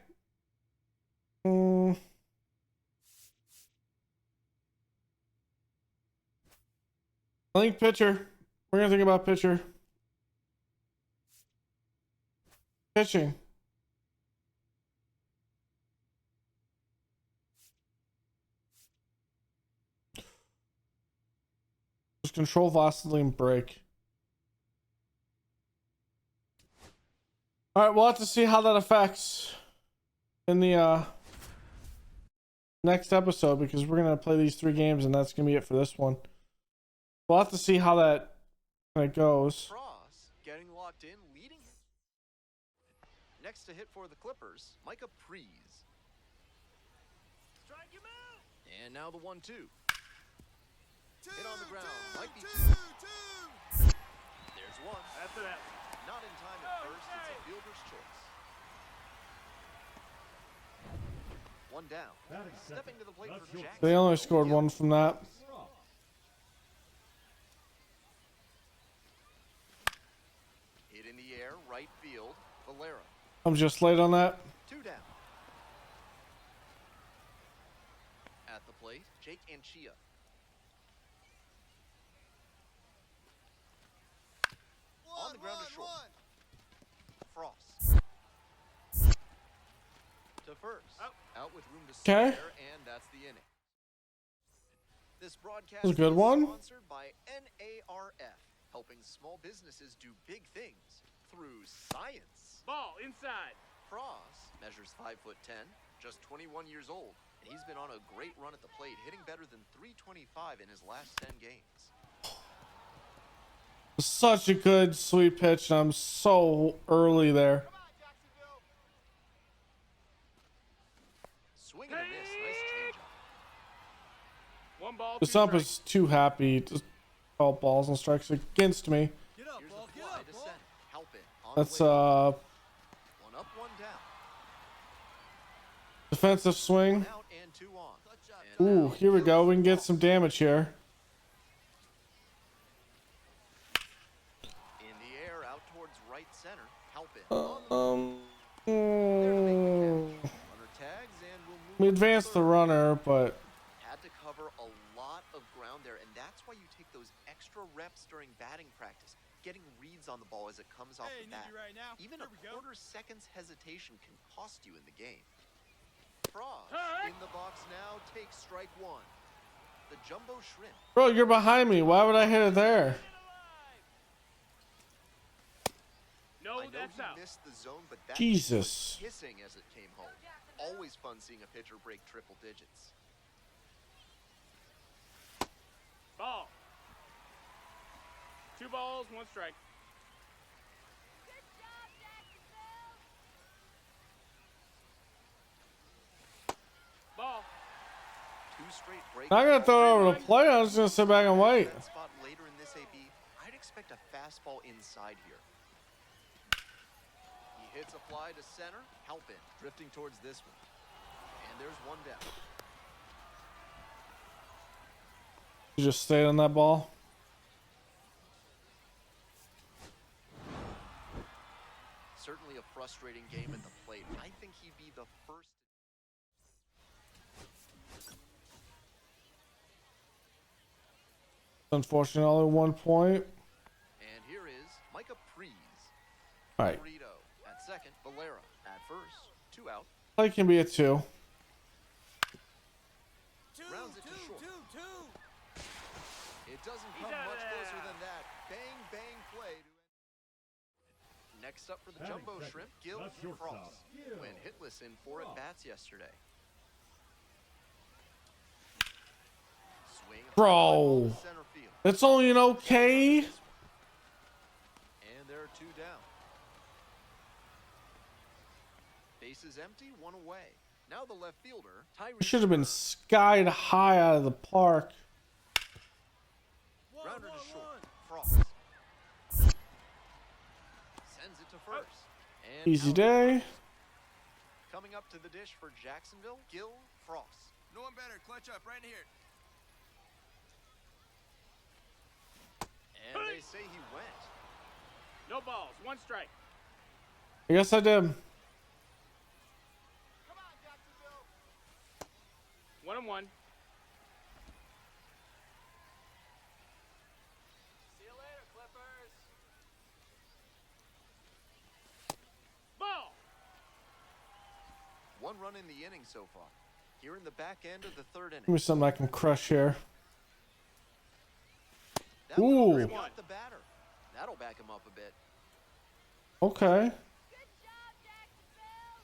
I think pitcher. We're gonna think about pitcher. Pitching. Just control velocity and break. All right, we'll have to see how that affects in the next episode, because we're gonna play these 3 games and that's gonna be it for this one. We'll have to see how that kind of goes.
Cross getting locked in, leading. Next to hit for the Clippers, Micah Prees.
Strike him out.
And now the 1-2. Hit on the ground. Might be two. There's one.
That's it.
Not in time at first. It's a fielder's choice. One down.
Batting
Stepping
second.
to the plate
That's
for
your
Jackson.
They only scored 1 from that.
Cross.
Hit in the air, right field. Valera.
I'm just late on that.
2 down. At the plate, Jake Anchia. On the ground to short. Frost. To first. Out with room to
Okay.
spare, and that's the inning. This broadcast
That was a good
is
one.
sponsored by NARF, helping small businesses do big things through science.
Ball inside.
Frost measures 5'10", just 21 years old, and he's been on a great run at the plate, hitting better than .325 in his last 10 games.
Such a good, sweet pitch, and I'm so early there.
Swing and a miss, nice changeup.
One ball.
The
2
stump
strikes.
is too happy to call balls and strikes against me.
Get up,
Here's
ball.
the
Get
fly
up,
to
ball.
center. Help it. On
That's
the way. One up, one down.
Defensive swing.
One out and 2 on.
Ooh,
And now
here we go. We can get
Gil's
some damage here.
in the air, out towards right center. Help it.
Um,
Runner tags and will move
we
to
advanced the
third.
runner, but
Had to cover a lot of ground there, and that's why you take those extra reps during batting practice, getting reads on the ball as it comes off the bat.
Right now.
Even a quarter second's hesitation can cost you in the game. Frost in the box now takes strike one. The jumbo shrimp.
Bro, you're behind me. Why would I hit it there?
No,
I know
that's
he
out.
missed the zone, but that
Jesus.
was hissing as it came home. Always fun seeing a pitcher break triple digits.
Ball. 2 balls, 1 strike.
Good job, Jacksonville.
Ball.
2 straight breaks.
Not gonna throw it over the plate. I'm just gonna sit back and wait.
That spot later in this AB, I'd expect a fastball inside here. He hits a fly to center. Halpin drifting towards this one. And there's one down.
You just stayed on that ball.
Certainly a frustrating game at the plate. I think he'd be the first.
Unfortunately, only 1 point.
And here is Micah Prees.
All right.
Burrito at second. Valera at first. 2 out.
Play can be a 2.
Rounds it to short. It doesn't come much closer than that. Bang, bang play. Next up for the jumbo shrimp, Gil Frost. Went hitless in 4 at-bats yesterday. Swing.
Bro.
Center field.
It's only an okay.
And there are 2 down. Bases empty, 1 away. Now the left fielder, Tyree.
Should have been skied high out of the park.
Rounder to short. Frost. Sends it to first. And
Easy
out.
day.
Coming up to the dish for Jacksonville, Gil Frost.
No one better. Clutch up right here.
And they say he went.
No balls, 1 strike.
I guess I did.
Come on, Jacksonville.
1 and 1.
See you later, Clippers.
Ball.
1 run in the inning so far. Here in the back end of the 3rd
Give
inning.
me something I can crush here.
That
Ooh.
one got the batter. That'll back him up a bit.
Okay.
Good job, Jacksonville.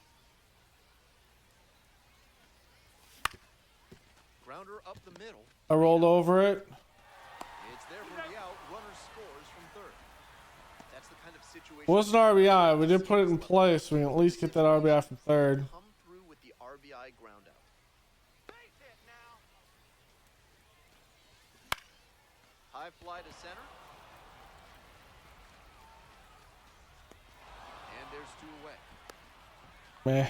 Grounder up the middle.
I rolled over it.
It's there for the out. Runner scores from 3rd. That's the kind of situation.
It wasn't RBI. We did put it in place. So we can at least get that RBI from 3rd.
Come through with the RBI ground out.
Base hit now.
High fly to center. And there's 2 away.
Meh.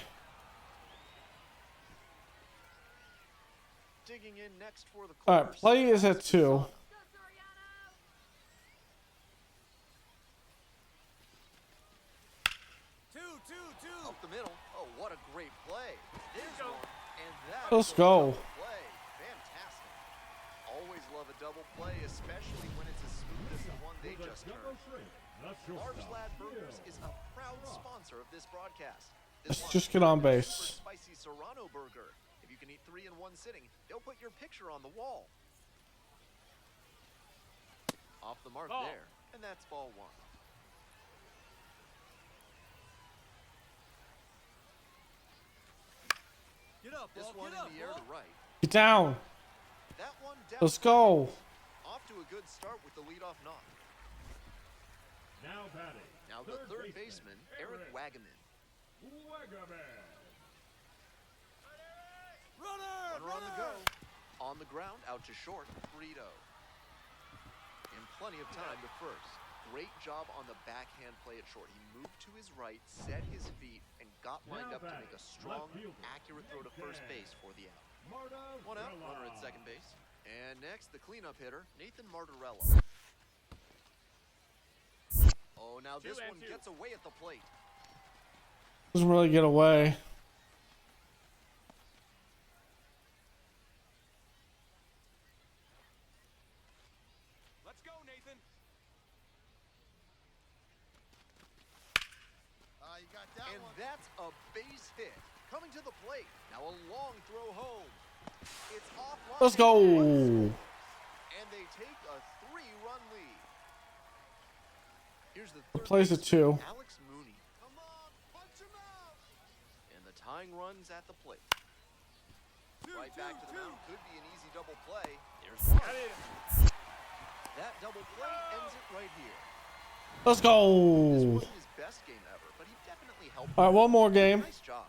Digging in next for the
All right,
Clippers.
play is at
That's
2.
Go, Soriano.
Up the middle. Oh, what a great play. There's
go.
one. And that
Let's
is a
go.
double play. Fantastic. Always love a double play, especially when it's as smooth as the one they just turned. Large Lad Burgers is a proud sponsor of this broadcast. This
Let's
one
just get on
is a
base.
super spicy Serrano burger. If you can eat 3 in 1 sitting, they'll put your picture on the wall. Off the mark
Ball.
there, and that's ball 1.
Get up,
This one in the air to right.
Get down.
That one down.
Let's go.
Off to a good start with the leadoff knock.
Now batting.
Now the third baseman, Eric Wagaman. Runner on the go. On the ground, out to short, Burrito. In plenty of time to first. Great job on the backhand play at short. He moved to his right, set his feet, and got lined up to make a strong, accurate throw to first base for the out. One out, runner at second base. And next, the cleanup hitter, Nathan Martorella. Oh, now this
2 and
one
2.
gets away at the plate.
Doesn't really get away.
you got that
And
one.
that's a base hit. Coming to the plate. Now a long throw home. It's offline.
Let's go.
And they take a 3-run lead. Here's the third
Plays a
baseman,
2.
Alex Mooney.
Come on, punch him out.
And the tying run's at the plate. Right back to the mound. Could be an easy double play. There's one. That double play ends it right here.
Let's
This
go.
wasn't his best game ever, but he definitely helped.
All right, one more game.
Nice job.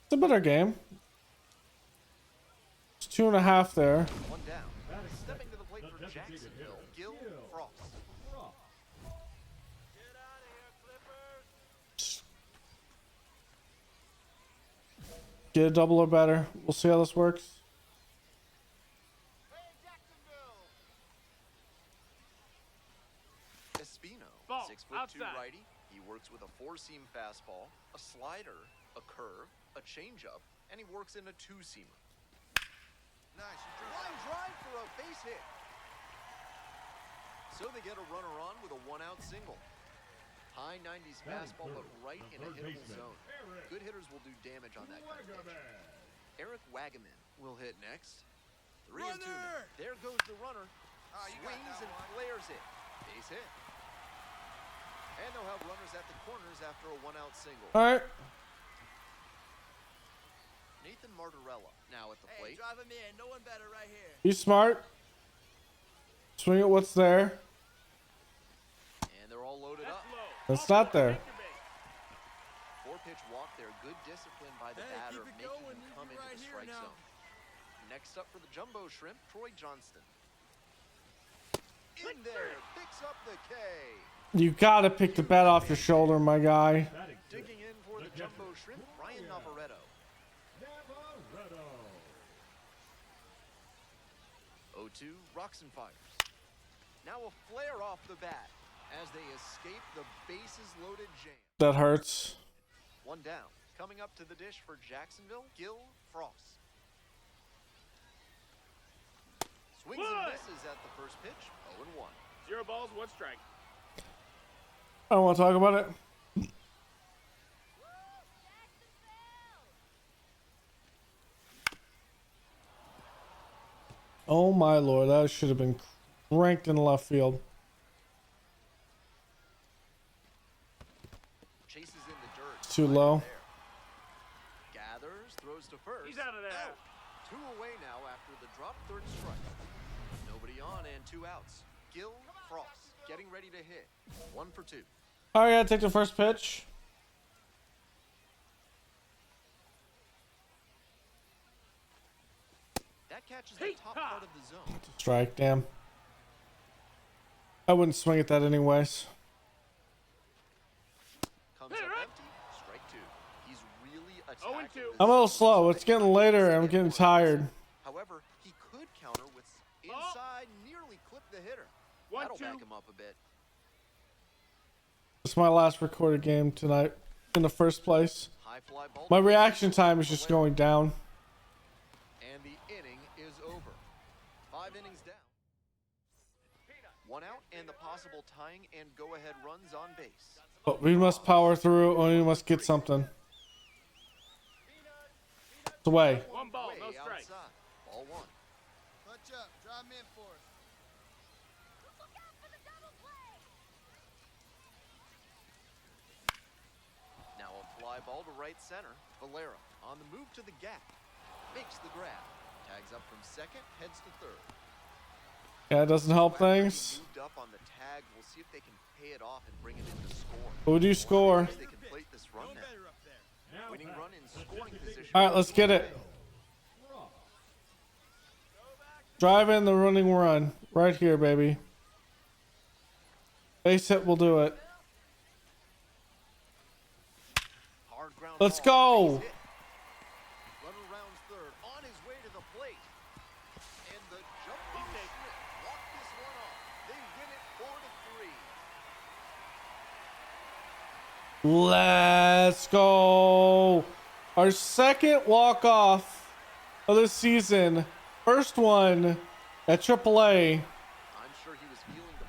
It's a better game. It's 2.5 there.
One down. Stepping to the plate for Jacksonville, Gil Frost.
Get a double or better. We'll see how this works.
Hey, Jacksonville.
Espino,
Ball,
6'2"
outside.
righty. He works with a 4-seam fastball, a slider, a curve, a changeup, and he works in a 2-seamer.
Nice. You drove
Line drive for a base hit. So they get a runner on with a 1-out single. High 90s fastball, but right in a hittable zone. Good hitters will do damage on that kind of pitch. Eric Wagaman will hit next. 3-2 now.
Runner!
There goes the runner.
Oh, you got
Swings
that
and
one.
flares it. Base hit. And they'll have runners at the corners after a 1-out single.
All right.
Nathan Martorella now at the
Hey,
plate.
drive him in. No one better right here.
Be smart. Swing at what's there.
And they're all loaded up.
It's not there.
4-pitch walk there. Good discipline by the
Hey,
batter,
keep it
making
going.
him
Need
come
you
into
right
the
here
strike
now.
zone. Next up for the Jumbo Shrimp, Troy Johnston. In there, picks up the K.
You gotta pick the bat off your shoulder, my guy.
Digging in for the Jumbo Shrimp, Ryan Navarretto. 0-2, rocks and fires. Now a flare off the bat as they escape the bases-loaded jam.
That hurts.
One down. Coming up to the dish for Jacksonville, Gil Frost. Swings and misses at the first pitch, 0-1.
0 balls, 1 strike.
I don't want to talk about it. Oh my lord, that should have been cranked in left field.
Chases in the dirt.
It's too low.
There. Gathers, throws to first.
He's out of there.
Out. 2 away now after the drop, third strike. Nobody on and 2 outs. Gil Frost getting ready to hit. 1 for 2.
All right, gotta take the first pitch.
That catches the top part of the zone.
Strike, damn. I wouldn't swing at that anyways.
Comes up empty. Strike 2. He's really attacking.
0-2.
the
I'm a little
zone,
slow.
so
It's
they
getting
can
later.
get
I'm getting
more
tired.
However, he could counter with inside, nearly clip the hitter.
1-2.
That'll back him up a bit.
It's my last recorded game tonight in the first place.
High fly ball.
My reaction time is just going down.
And the inning is over. 5 innings down. 1 out and the possible tying and go-ahead runs on base.
But we must power through or we must get something. It's away.
1 ball,
Way
no strike.
outside. Ball 1.
Punch up. Drive him in for us.
Look out for the double play!
Now a fly ball to right center. Valera on the move to the gap. Makes the grab. Tags up from second, heads to third.
Yeah, it doesn't help
After he
things.
moved up on the tag, we'll see if they can pay it off and bring it in to score.
But we do score.
They can plate this run
No
now.
better up there.
Winning run in scoring position.
All right, let's get it. Drive in the running run. Right here, baby. Base hit will do it.
Hard ground
Let's
ball,
go.
base hit. Runner rounds third, on his way to the plate. And the Jumbo Shrimp walk this one off. They win it 4-3.
Let's go. Our second walk-off of the season. First one at AAA.
I'm sure he was feeling the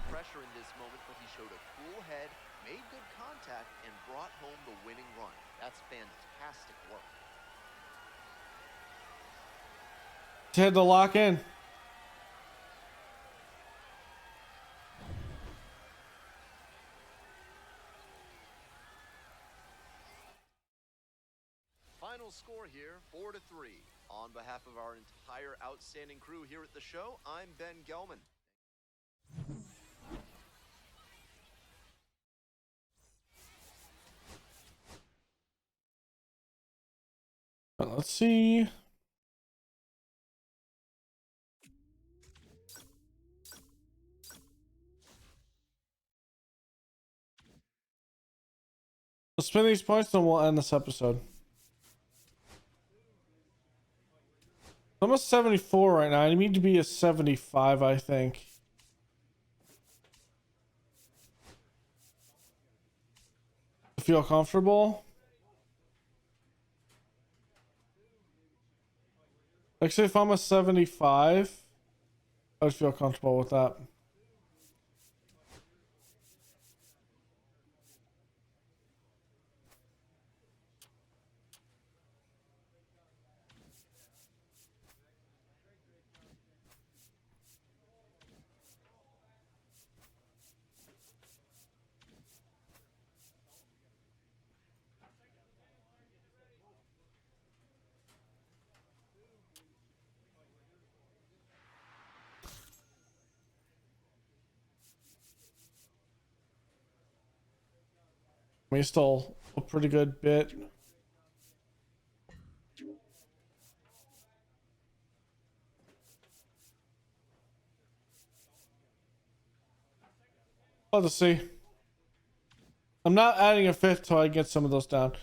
Head to lock in.
Final score here, 4-3. On behalf of our entire outstanding crew here at the show, I'm Ben Gelman.
Let's see. Let's spin these points, then we'll end this episode. I'm a 74 right now. I need to be a 75, I think. Feel comfortable? Like, say if I'm a 75, I would feel comfortable with that. We still a pretty good bit. Let's see. I'm not adding a fifth till I get some of those down.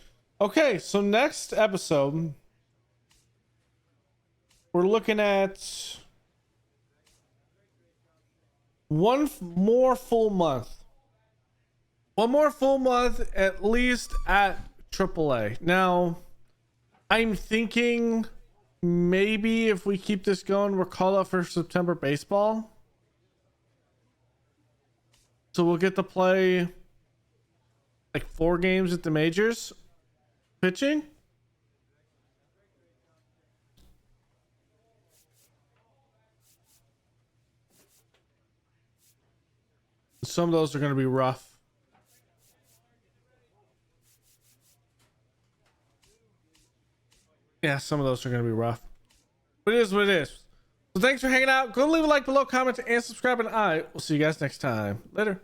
Okay, so next episode, we're looking at one more full month. One more full month at least at AAA. Now, I'm thinking maybe if we keep this going, we're called up for September baseball. So we'll get to play like 4 games at the majors pitching. Some of those are going to be rough. Yeah, some of those are going to be rough. But it is what it is. So thanks for hanging out. Go leave a like below, comment, and subscribe, and I will see you guys next time. Later.